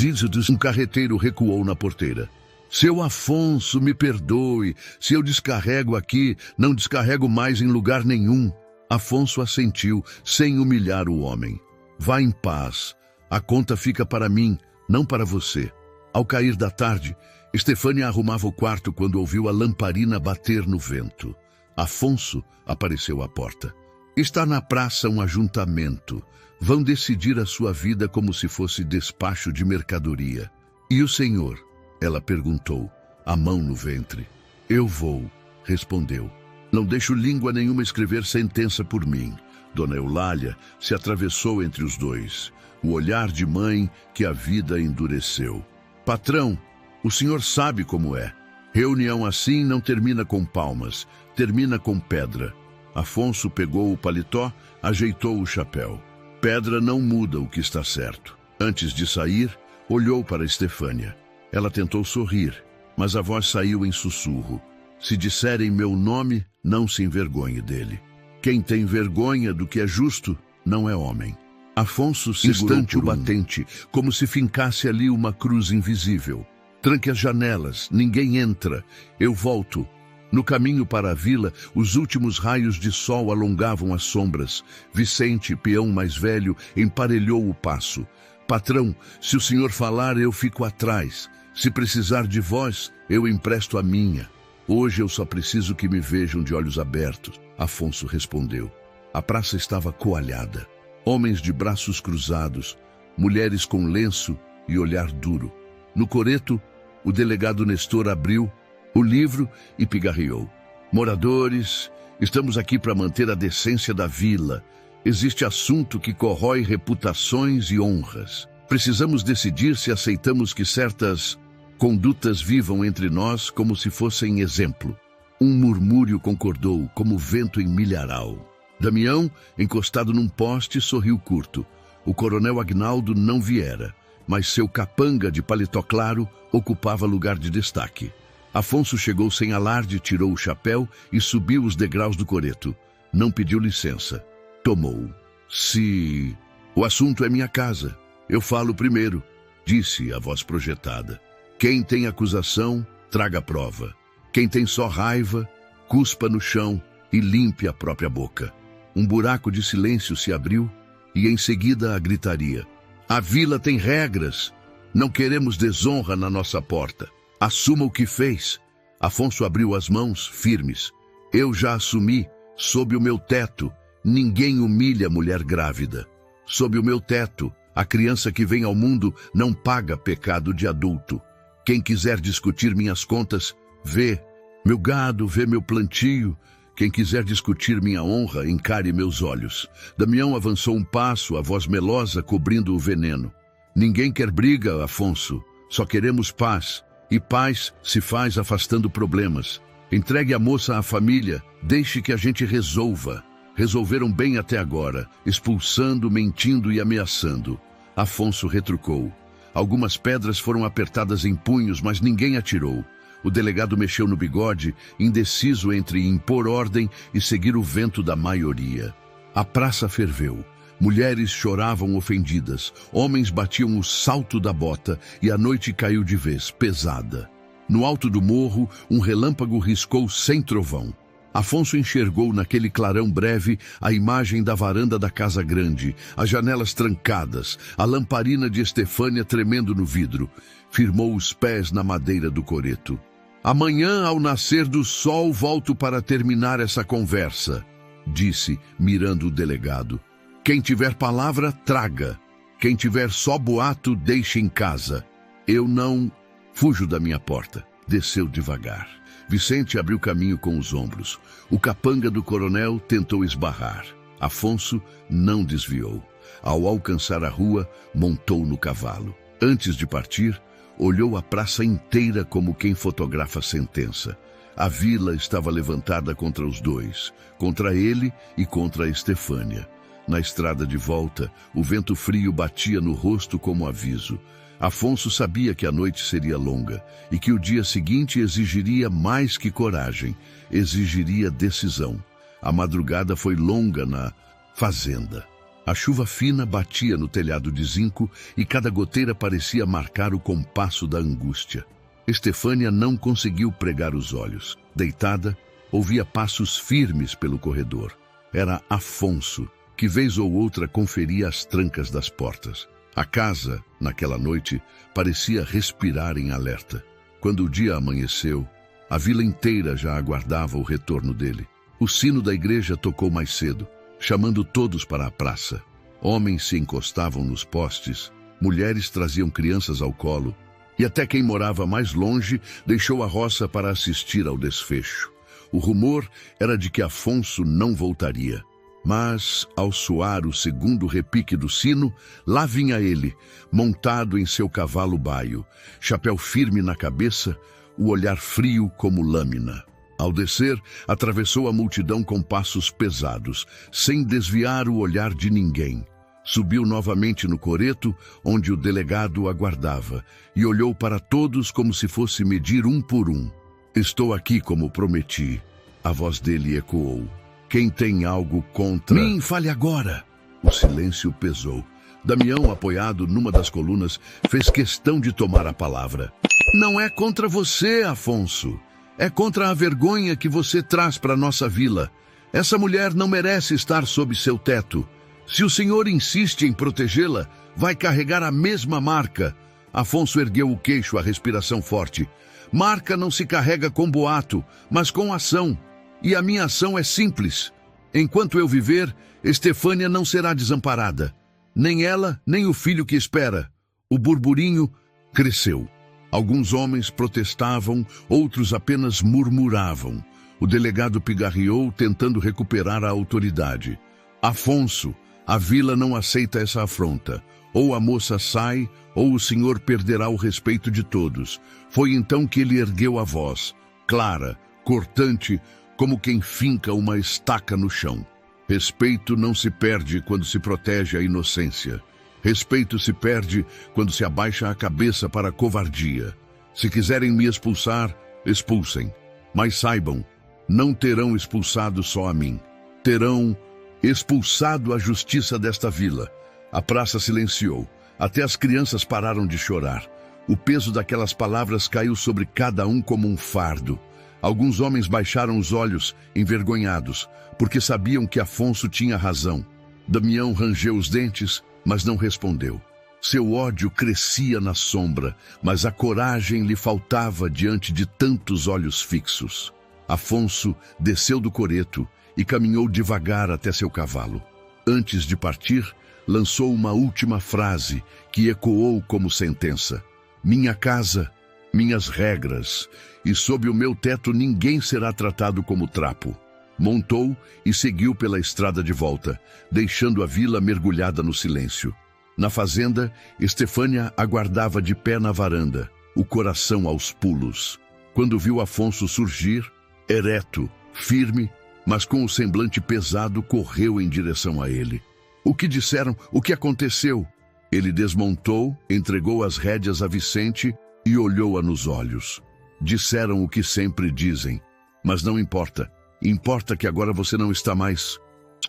S1: Um carreteiro recuou na porteira. Seu Afonso, me perdoe, se eu descarrego aqui, não descarrego mais em lugar nenhum. Afonso assentiu, sem humilhar o homem. Vá em paz, a conta fica para mim, não para você. Ao cair da tarde, Estefânia arrumava o quarto quando ouviu a lamparina bater no vento. Afonso apareceu à porta. Está na praça um ajuntamento. Vão decidir a sua vida como se fosse despacho de mercadoria. E o senhor? Ela perguntou, a mão no ventre. Eu vou, respondeu. Não deixo língua nenhuma escrever sentença por mim. Dona Eulália se atravessou entre os dois. o olhar de mãe que a vida endureceu. Patrão, o senhor sabe como é. Reunião assim não termina com palmas, termina com pedra. Afonso pegou o paletó, ajeitou o chapéu. Pedra não muda o que está certo. Antes de sair, olhou para Estefânia. Ela tentou sorrir, mas a voz saiu em sussurro. Se disserem meu nome, não se envergonhe dele. Quem tem vergonha do que é justo, não é homem. Afonso segurou o batente, como se fincasse ali uma cruz invisível. Tranque as janelas, ninguém entra. Eu volto. No caminho para a vila, os últimos raios de sol alongavam as sombras. Vicente, peão mais velho, emparelhou o passo. Patrão, se o senhor falar, eu fico atrás. Se precisar de voz, eu empresto a minha. Hoje eu só preciso que me vejam de olhos abertos. Afonso respondeu. A praça estava coalhada. Homens de braços cruzados, mulheres com lenço e olhar duro. No coreto, o delegado Nestor abriu o livro e pigarreou. Moradores, estamos aqui para manter a decência da vila. Existe assunto que corrói reputações e honras. Precisamos decidir se aceitamos que certas condutas vivam entre nós como se fossem exemplo. Um murmúrio concordou, como vento em milharal. Damião, encostado num poste, sorriu curto. O coronel Agnaldo não viera, mas seu capanga de paletó claro ocupava lugar de destaque. Afonso chegou sem alarde, tirou o chapéu e subiu os degraus do coreto. Não pediu licença. Tomou. Se o assunto é minha casa, eu falo primeiro, disse a voz projetada. Quem tem acusação, traga prova. Quem tem só raiva, cuspa no chão e limpe a própria boca. Um buraco de silêncio se abriu e em seguida a gritaria. A vila tem regras. Não queremos desonra na nossa porta. Assuma o que fez. Afonso abriu as mãos, firmes. Eu já assumi, sob o meu teto. Ninguém humilha mulher grávida. Sob o meu teto, a criança que vem ao mundo não paga pecado de adulto. Quem quiser discutir minhas contas, vê meu gado, vê meu plantio. Quem quiser discutir minha honra, encare meus olhos. Damião avançou um passo, a voz melosa cobrindo o veneno. Ninguém quer briga, Afonso. Só queremos paz. E paz se faz afastando problemas. Entregue a moça à família. Deixe que a gente resolva. Resolveram bem até agora, expulsando, mentindo e ameaçando. Afonso retrucou. Algumas pedras foram apertadas em punhos, mas ninguém atirou. O delegado mexeu no bigode, indeciso entre impor ordem e seguir o vento da maioria. A praça ferveu. Mulheres choravam ofendidas, homens batiam o salto da bota e a noite caiu de vez, pesada. No alto do morro, um relâmpago riscou sem trovão. Afonso enxergou naquele clarão breve a imagem da varanda da casa grande, as janelas trancadas, a lamparina de Estefânia tremendo no vidro. Firmou os pés na madeira do coreto. Amanhã, ao nascer do sol, volto para terminar essa conversa, disse, mirando o delegado. Quem tiver palavra, traga. Quem tiver só boato, deixe em casa. Eu não fujo da minha porta. Desceu devagar. Vicente abriu caminho com os ombros. O capanga do coronel tentou esbarrar. Afonso não desviou. Ao alcançar a rua, montou no cavalo. Antes de partir, olhou a praça inteira como quem fotografa a sentença. A vila estava levantada contra os dois, contra ele e contra a Estefânia. Na estrada de volta, o vento frio batia no rosto como aviso. Afonso sabia que a noite seria longa e que o dia seguinte exigiria mais que coragem, exigiria decisão. A madrugada foi longa na fazenda. A chuva fina batia no telhado de zinco e cada goteira parecia marcar o compasso da angústia. Estefânia não conseguiu pregar os olhos. Deitada, ouvia passos firmes pelo corredor. Era Afonso, que vez ou outra conferia as trancas das portas. A casa, naquela noite, parecia respirar em alerta. Quando o dia amanheceu, a vila inteira já aguardava o retorno dele. O sino da igreja tocou mais cedo, chamando todos para a praça. Homens se encostavam nos postes, mulheres traziam crianças ao colo, e até quem morava mais longe deixou a roça para assistir ao desfecho. O rumor era de que Afonso não voltaria. Mas, ao soar o segundo repique do sino, lá vinha ele, montado em seu cavalo baio, chapéu firme na cabeça, o olhar frio como lâmina. Ao descer, atravessou a multidão com passos pesados, sem desviar o olhar de ninguém. Subiu novamente no coreto, onde o delegado o aguardava, e olhou para todos como se fosse medir um por um. Estou aqui como prometi. A voz dele ecoou. Quem tem algo contra mim, fale agora. O silêncio pesou. Damião, apoiado numa das colunas, fez questão de tomar a palavra. Não é contra você, Afonso. É contra a vergonha que você traz para nossa vila. Essa mulher não merece estar sob seu teto. Se o senhor insiste em protegê-la, vai carregar a mesma marca. Afonso ergueu o queixo, a respiração forte. Marca não se carrega com boato, mas com ação. E a minha ação é simples. Enquanto eu viver, Estefânia não será desamparada. Nem ela, nem o filho que espera. O burburinho cresceu. Alguns homens protestavam, outros apenas murmuravam. O delegado pigarreou, tentando recuperar a autoridade. Afonso, a vila não aceita essa afronta. Ou a moça sai, ou o senhor perderá o respeito de todos. Foi então que ele ergueu a voz, clara, cortante, como quem finca uma estaca no chão. Respeito não se perde quando se protege a inocência. Respeito se perde quando se abaixa a cabeça para a covardia. Se quiserem me expulsar, expulsem. Mas saibam, não terão expulsado só a mim. Terão expulsado a justiça desta vila. A praça silenciou. Até as crianças pararam de chorar. O peso daquelas palavras caiu sobre cada um como um fardo. Alguns homens baixaram os olhos, envergonhados, porque sabiam que Afonso tinha razão. Damião rangeu os dentes, mas não respondeu. Seu ódio crescia na sombra, mas a coragem lhe faltava diante de tantos olhos fixos. Afonso desceu do coreto e caminhou devagar até seu cavalo. Antes de partir, lançou uma última frase que ecoou como sentença. Minha casa, minhas regras, e sob o meu teto ninguém será tratado como trapo. Montou e seguiu pela estrada de volta, deixando a vila mergulhada no silêncio. Na fazenda, Estefânia aguardava de pé na varanda, o coração aos pulos. Quando viu Afonso surgir, ereto, firme, mas com o semblante pesado, correu em direção a ele. O que disseram? O que aconteceu? Ele desmontou, entregou as rédeas a Vicente e olhou-a nos olhos. Disseram o que sempre dizem, mas não importa. Importa que agora você não está mais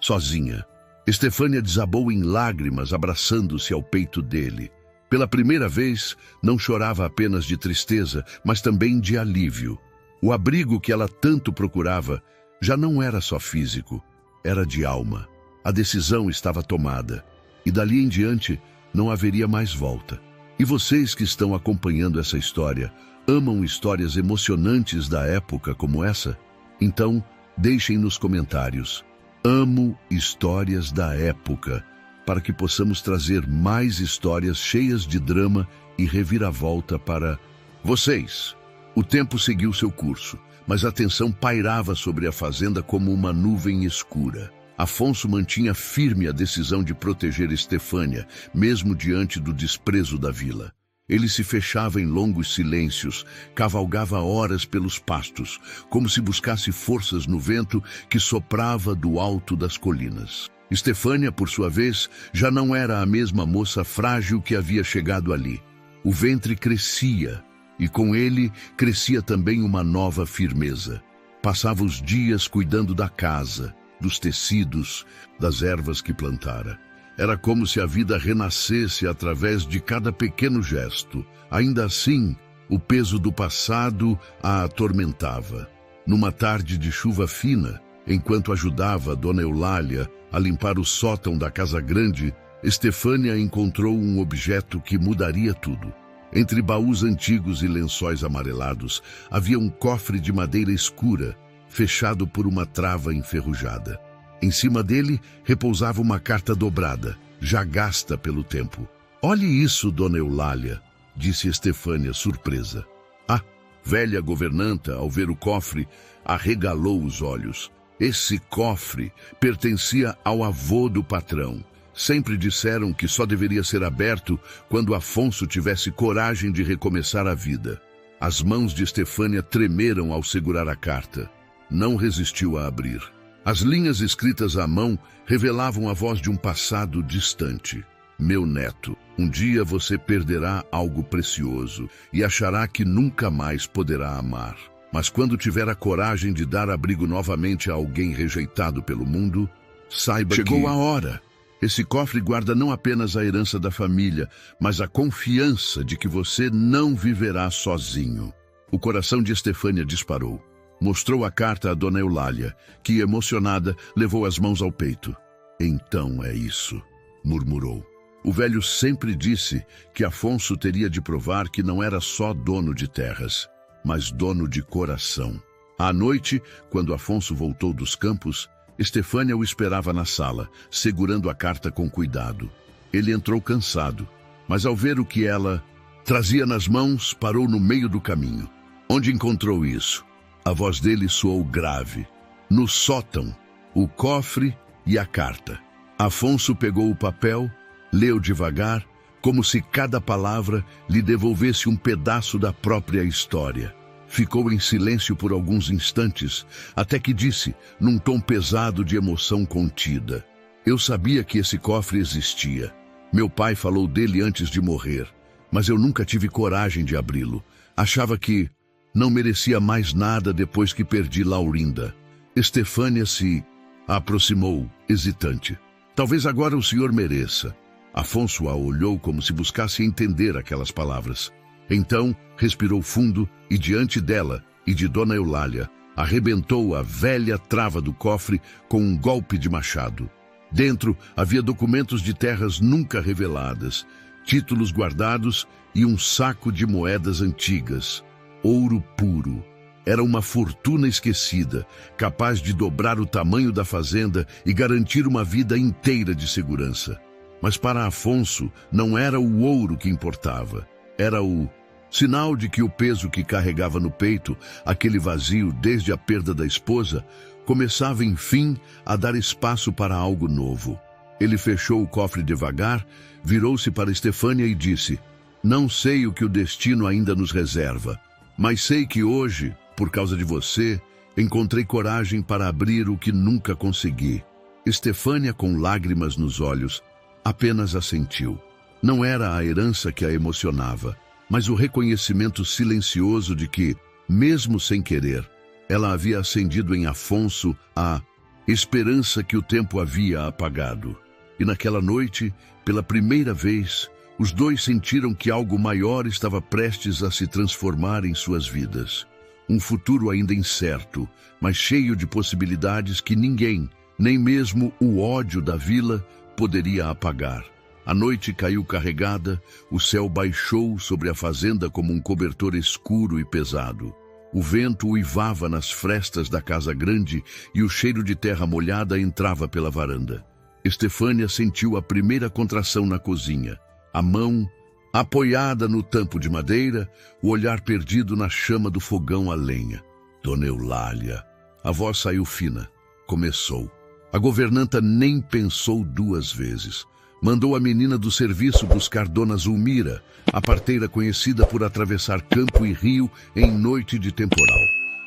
S1: sozinha. Estefânia desabou em lágrimas, abraçando-se ao peito dele. Pela primeira vez, não chorava apenas de tristeza, mas também de alívio. O abrigo que ela tanto procurava já não era só físico, era de alma. A decisão estava tomada, e dali em diante não haveria mais volta. E vocês que estão acompanhando essa história, amam histórias emocionantes da época como essa? Então, deixem nos comentários. Amo histórias da época, para que possamos trazer mais histórias cheias de drama e reviravolta para vocês. O tempo seguiu seu curso, mas a tensão pairava sobre a fazenda como uma nuvem escura. Afonso mantinha firme a decisão de proteger Estefânia, mesmo diante do desprezo da vila. Ele se fechava em longos silêncios, cavalgava horas pelos pastos, como se buscasse forças no vento que soprava do alto das colinas. Estefânia, por sua vez, já não era a mesma moça frágil que havia chegado ali. O ventre crescia, e com ele crescia também uma nova firmeza. Passava os dias cuidando da casa, dos tecidos, das ervas que plantara. Era como se a vida renascesse através de cada pequeno gesto. Ainda assim, o peso do passado a atormentava. Numa tarde de chuva fina, enquanto ajudava Dona Eulália a limpar o sótão da casa grande, Estefânia encontrou um objeto que mudaria tudo. Entre baús antigos e lençóis amarelados, havia um cofre de madeira escura, fechado por uma trava enferrujada. Em cima dele repousava uma carta dobrada, já gasta pelo tempo. Olhe isso, Dona Eulália, disse Estefânia, surpresa. A velha governanta, ao ver o cofre, arregalou os olhos. Esse cofre pertencia ao avô do patrão. Sempre disseram que só deveria ser aberto quando Afonso tivesse coragem de recomeçar a vida. As mãos de Estefânia tremeram ao segurar a carta. Não resistiu a abrir. As linhas escritas à mão revelavam a voz de um passado distante. Meu neto, um dia você perderá algo precioso e achará que nunca mais poderá amar. Mas quando tiver a coragem de dar abrigo novamente a alguém rejeitado pelo mundo, saiba que chegou a hora. Esse cofre guarda não apenas a herança da família, mas a confiança de que você não viverá sozinho. O coração de Estefânia disparou. Mostrou a carta a Dona Eulália, que, emocionada, levou as mãos ao peito. Então é isso, murmurou. O velho sempre disse que Afonso teria de provar que não era só dono de terras, mas dono de coração. À noite, quando Afonso voltou dos campos, Estefânia o esperava na sala, segurando a carta com cuidado. Ele entrou cansado, mas ao ver o que ela trazia nas mãos, parou no meio do caminho. Onde encontrou isso? A voz dele soou grave. No sótão, o cofre e a carta. Afonso pegou o papel, leu devagar, como se cada palavra lhe devolvesse um pedaço da própria história. Ficou em silêncio por alguns instantes, até que disse, num tom pesado de emoção contida: Eu sabia que esse cofre existia. Meu pai falou dele antes de morrer, mas eu nunca tive coragem de abri-lo. Achava que não merecia mais nada depois que perdi Laurinda. Estefânia se aproximou, hesitante. Talvez agora o senhor mereça. Afonso a olhou como se buscasse entender aquelas palavras. Então, respirou fundo e, diante dela e de Dona Eulália, arrebentou a velha trava do cofre com um golpe de machado. Dentro havia documentos de terras nunca reveladas, títulos guardados e um saco de moedas antigas. Ouro puro. Era uma fortuna esquecida, capaz de dobrar o tamanho da fazenda e garantir uma vida inteira de segurança. Mas para Afonso não era o ouro que importava, era o sinal de que o peso que carregava no peito, aquele vazio desde a perda da esposa, começava enfim a dar espaço para algo novo. Ele fechou o cofre devagar, virou-se para Estefânia e disse: Não sei o que o destino ainda nos reserva, mas sei que hoje, por causa de você, encontrei coragem para abrir o que nunca consegui. Estefânia, com lágrimas nos olhos, apenas assentiu. Não era a herança que a emocionava, mas o reconhecimento silencioso de que, mesmo sem querer, ela havia acendido em Afonso a esperança que o tempo havia apagado. E naquela noite, pela primeira vez, os dois sentiram que algo maior estava prestes a se transformar em suas vidas. Um futuro ainda incerto, mas cheio de possibilidades que ninguém, nem mesmo o ódio da vila, poderia apagar. A noite caiu carregada, o céu baixou sobre a fazenda como um cobertor escuro e pesado. O vento uivava nas frestas da casa grande e o cheiro de terra molhada entrava pela varanda. Estefânia sentiu a primeira contração na cozinha. A mão, apoiada no tampo de madeira, o olhar perdido na chama do fogão a lenha. Dona Eulália. A voz saiu fina. Começou. A governanta nem pensou duas vezes. Mandou a menina do serviço buscar Dona Zulmira, a parteira conhecida por atravessar campo e rio em noite de temporal.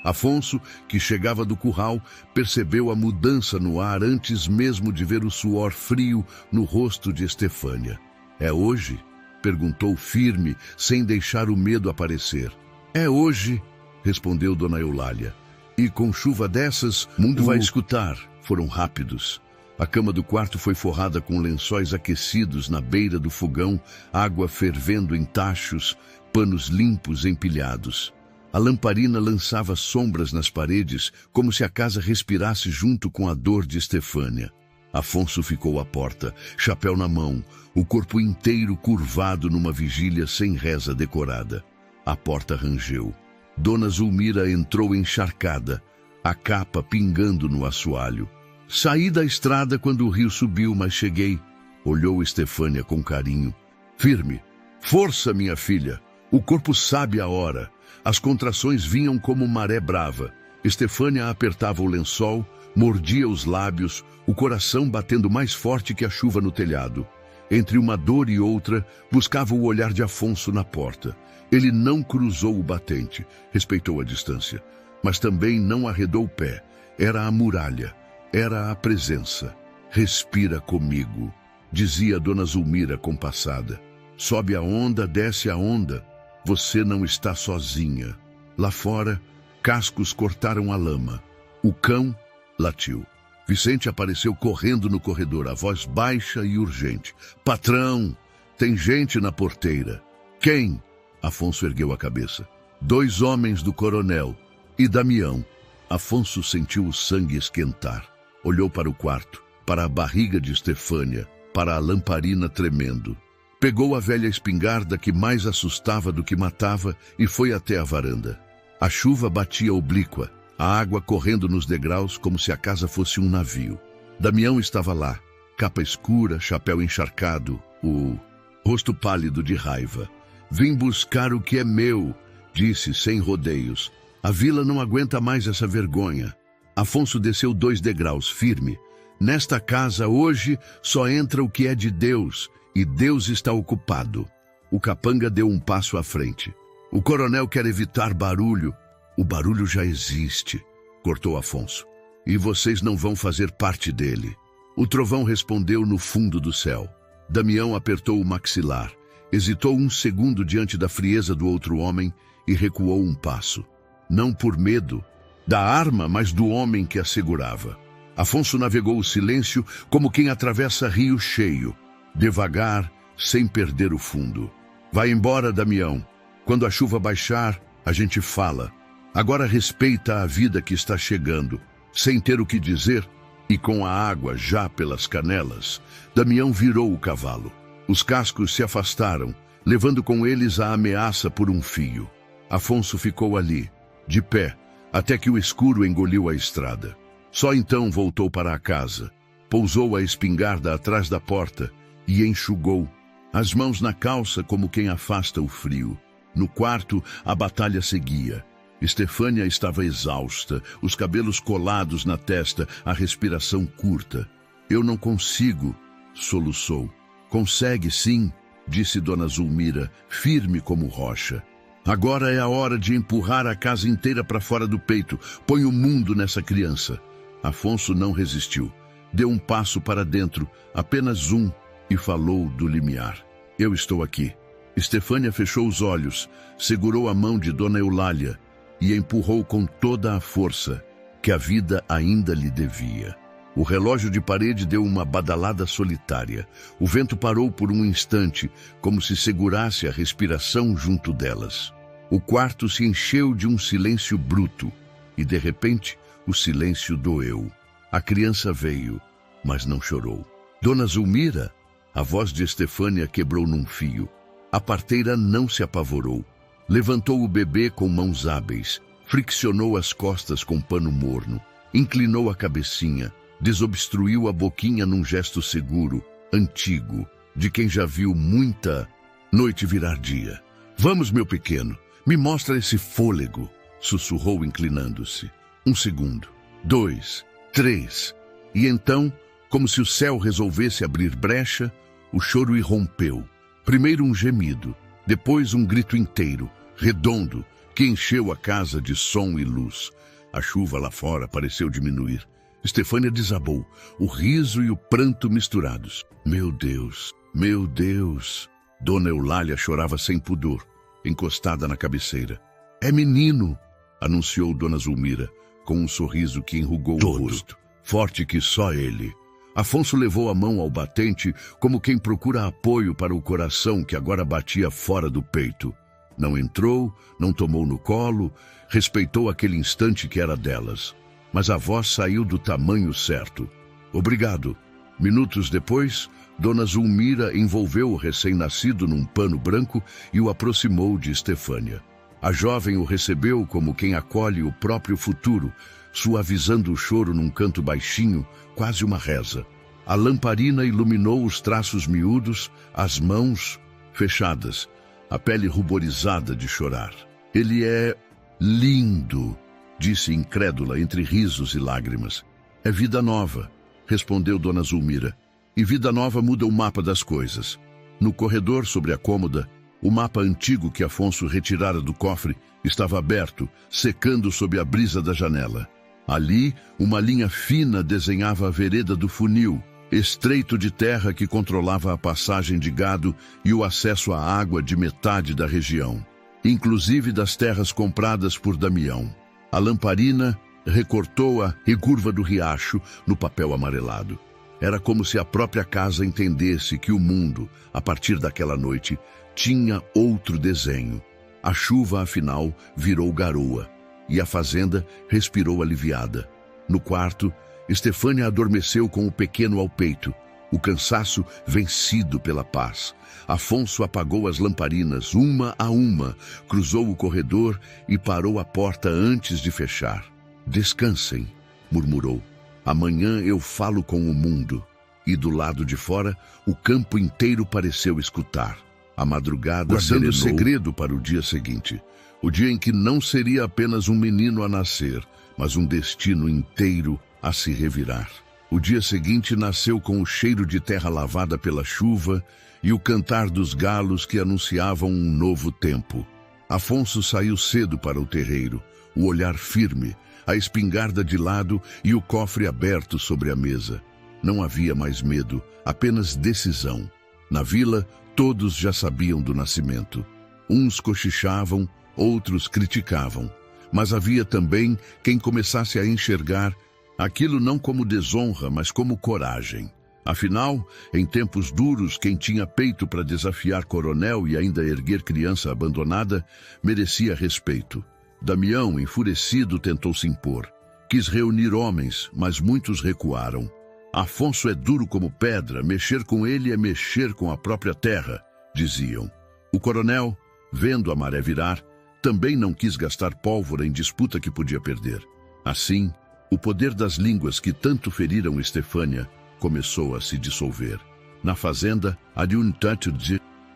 S1: Afonso, que chegava do curral, percebeu a mudança no ar antes mesmo de ver o suor frio no rosto de Estefânia. É hoje? Perguntou firme, sem deixar o medo aparecer. É hoje, respondeu Dona Eulália. E com chuva dessas, o mundo vai escutar. Foram rápidos. A cama do quarto foi forrada com lençóis aquecidos na beira do fogão, água fervendo em tachos, panos limpos empilhados. A lamparina lançava sombras nas paredes, como se a casa respirasse junto com a dor de Estefânia. Afonso ficou à porta, chapéu na mão, o corpo inteiro curvado numa vigília sem reza decorada. A porta rangeu. Dona Zulmira entrou encharcada, a capa pingando no assoalho. Saí da estrada quando o rio subiu, mas cheguei. Olhou Estefânia com carinho. Firme. Força, minha filha. O corpo sabe a hora. As contrações vinham como maré brava. Estefânia apertava o lençol, Mordia os lábios, o coração batendo mais forte que a chuva no telhado. Entre uma dor e outra, buscava o olhar de Afonso na porta. Ele não cruzou o batente, respeitou a distância, mas também não arredou o pé. Era a muralha, era a presença. Respira comigo, dizia Dona Zulmira compassada. Sobe a onda, desce a onda. Você não está sozinha. Lá fora, cascos cortaram a lama. O cão latiu. Vicente apareceu correndo no corredor, a voz baixa e urgente. Patrão, tem gente na porteira. Quem? Afonso ergueu a cabeça. 2 homens do coronel e Damião. Afonso sentiu o sangue esquentar. Olhou para o quarto, para a barriga de Estefânia, para a lamparina tremendo. Pegou a velha espingarda que mais assustava do que matava e foi até a varanda. A chuva batia oblíqua, a água correndo nos degraus como se a casa fosse um navio. Damião estava lá, capa escura, chapéu encharcado, o rosto pálido de raiva. Vim buscar o que é meu, disse sem rodeios. A vila não aguenta mais essa vergonha. Afonso desceu 2 degraus, firme. Nesta casa hoje só entra o que é de Deus, e Deus está ocupado. O capanga deu um passo à frente. O coronel quer evitar barulho. O barulho já existe, cortou Afonso. E vocês não vão fazer parte dele. O trovão respondeu no fundo do céu. Damião apertou o maxilar. Hesitou 1 segundo diante da frieza do outro homem e recuou um passo. Não por medo da arma, mas do homem que a segurava. Afonso navegou o silêncio como quem atravessa rio cheio. Devagar, sem perder o fundo. Vai embora, Damião. Quando a chuva baixar, a gente fala. Agora respeita a vida que está chegando. Sem ter o que dizer, e com a água já pelas canelas, Damião virou o cavalo. Os cascos se afastaram, levando com eles a ameaça por um fio. Afonso ficou ali, de pé, até que o escuro engoliu a estrada. Só então voltou para a casa, pousou a espingarda atrás da porta e enxugou, as mãos na calça como quem afasta o frio. No quarto, a batalha seguia. Estefânia estava exausta, os cabelos colados na testa, a respiração curta. Eu não consigo, soluçou. Consegue sim, disse Dona Zulmira, firme como rocha. Agora é a hora de empurrar a casa inteira para fora do peito. Põe o mundo nessa criança. Afonso não resistiu. Deu um passo para dentro, apenas um, e falou do limiar. Eu estou aqui. Estefânia fechou os olhos, segurou a mão de Dona Eulália e empurrou com toda a força que a vida ainda lhe devia. O relógio de parede deu uma badalada solitária. O vento parou por um instante, como se segurasse a respiração junto delas. O quarto se encheu de um silêncio bruto, e de repente o silêncio doeu. A criança veio, mas não chorou. Dona Zulmira, a voz de Estefânia quebrou num fio. A parteira não se apavorou. Levantou o bebê com mãos hábeis, friccionou as costas com pano morno, inclinou a cabecinha, desobstruiu a boquinha num gesto seguro, antigo, de quem já viu muita noite virar dia. Vamos, meu pequeno, me mostra esse fôlego, sussurrou inclinando-se. 1 segundo, 2, 3, e então, como se o céu resolvesse abrir brecha, o choro irrompeu. Primeiro um gemido, depois um grito inteiro, redondo, que encheu a casa de som e luz. A chuva lá fora pareceu diminuir. Estefânia desabou, o riso e o pranto misturados. Meu Deus, meu Deus! Dona Eulália chorava sem pudor, encostada na cabeceira. É menino, anunciou Dona Zulmira, com um sorriso que enrugou o rosto, forte que só ele. Afonso levou a mão ao batente como quem procura apoio para o coração que agora batia fora do peito. Não entrou, não tomou no colo, respeitou aquele instante que era delas. Mas a voz saiu do tamanho certo. Obrigado. Minutos depois, Dona Zulmira envolveu o recém-nascido num pano branco e o aproximou de Estefânia. A jovem o recebeu como quem acolhe o próprio futuro, suavizando o choro num canto baixinho, quase uma reza. A lamparina iluminou os traços miúdos, as mãos fechadas, a pele ruborizada de chorar. Ele é lindo, disse incrédula entre risos e lágrimas. É vida nova, respondeu Dona Zulmira. E vida nova muda o mapa das coisas. No corredor sobre a cômoda, o mapa antigo que Afonso retirara do cofre estava aberto, secando sob a brisa da janela. Ali, uma linha fina desenhava a vereda do funil, estreito de terra que controlava a passagem de gado e o acesso à água de metade da região, inclusive das terras compradas por Damião. A lamparina recortou a recurva do riacho no papel amarelado. Era como se a própria casa entendesse que o mundo, a partir daquela noite, tinha outro desenho. A chuva, afinal, virou garoa, e a fazenda respirou aliviada. No quarto, Estefânia adormeceu com o pequeno ao peito, o cansaço vencido pela paz. Afonso apagou as lamparinas, uma a uma, cruzou o corredor e parou a porta antes de fechar. Descansem, murmurou. Amanhã eu falo com o mundo. E do lado de fora, o campo inteiro pareceu escutar. A madrugada guardando o segredo para o dia seguinte. O dia em que não seria apenas um menino a nascer, mas um destino inteiro a se revirar. O dia seguinte nasceu com o cheiro de terra lavada pela chuva e o cantar dos galos que anunciavam um novo tempo. Afonso saiu cedo para o terreiro, o olhar firme, a espingarda de lado e o cofre aberto sobre a mesa. Não havia mais medo, apenas decisão. Na vila, todos já sabiam do nascimento. Uns cochichavam, outros criticavam. Mas havia também quem começasse a enxergar aquilo não como desonra, mas como coragem. Afinal, em tempos duros, quem tinha peito para desafiar coronel e ainda erguer criança abandonada, merecia respeito. Damião, enfurecido, tentou se impor. Quis reunir homens, mas muitos recuaram. Afonso é duro como pedra, mexer com ele é mexer com a própria terra, diziam. O coronel, vendo a maré virar, também não quis gastar pólvora em disputa que podia perder. Assim, o poder das línguas que tanto feriram Estefânia começou a se dissolver. Na fazenda, a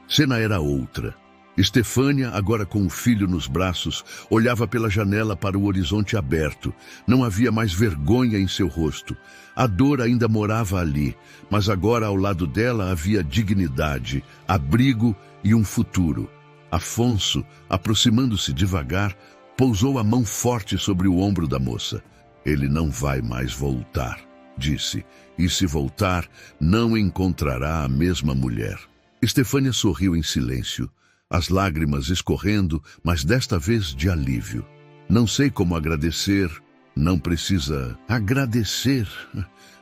S1: cena era outra. Estefânia, agora com o filho nos braços, olhava pela janela para o horizonte aberto. Não havia mais vergonha em seu rosto. A dor ainda morava ali, mas agora ao lado dela havia dignidade, abrigo e um futuro. Afonso, aproximando-se devagar, pousou a mão forte sobre o ombro da moça. Ele não vai mais voltar, disse, e se voltar, não encontrará a mesma mulher. Estefânia sorriu em silêncio, as lágrimas escorrendo, mas desta vez de alívio. Não sei como agradecer. Não precisa agradecer,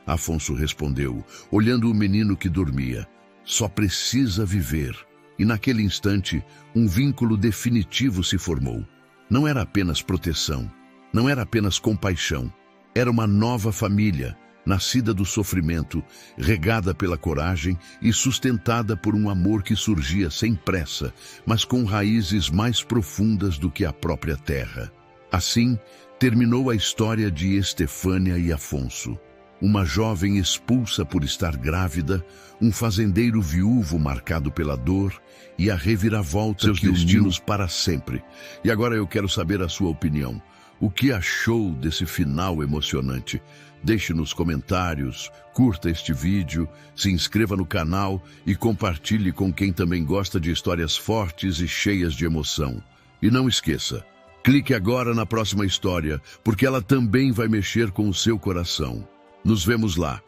S1: Afonso respondeu, olhando o menino que dormia. Só precisa viver. E naquele instante, um vínculo definitivo se formou. Não era apenas proteção, não era apenas compaixão. Era uma nova família, nascida do sofrimento, regada pela coragem e sustentada por um amor que surgia sem pressa, mas com raízes mais profundas do que a própria terra. Assim, terminou a história de Estefânia e Afonso. Uma jovem expulsa por estar grávida, um fazendeiro viúvo marcado pela dor e a reviravolta seus que destinos para sempre. E agora eu quero saber a sua opinião. O que achou desse final emocionante? Deixe nos comentários, curta este vídeo, se inscreva no canal e compartilhe com quem também gosta de histórias fortes e cheias de emoção. E não esqueça, clique agora na próxima história, porque ela também vai mexer com o seu coração. Nos vemos lá.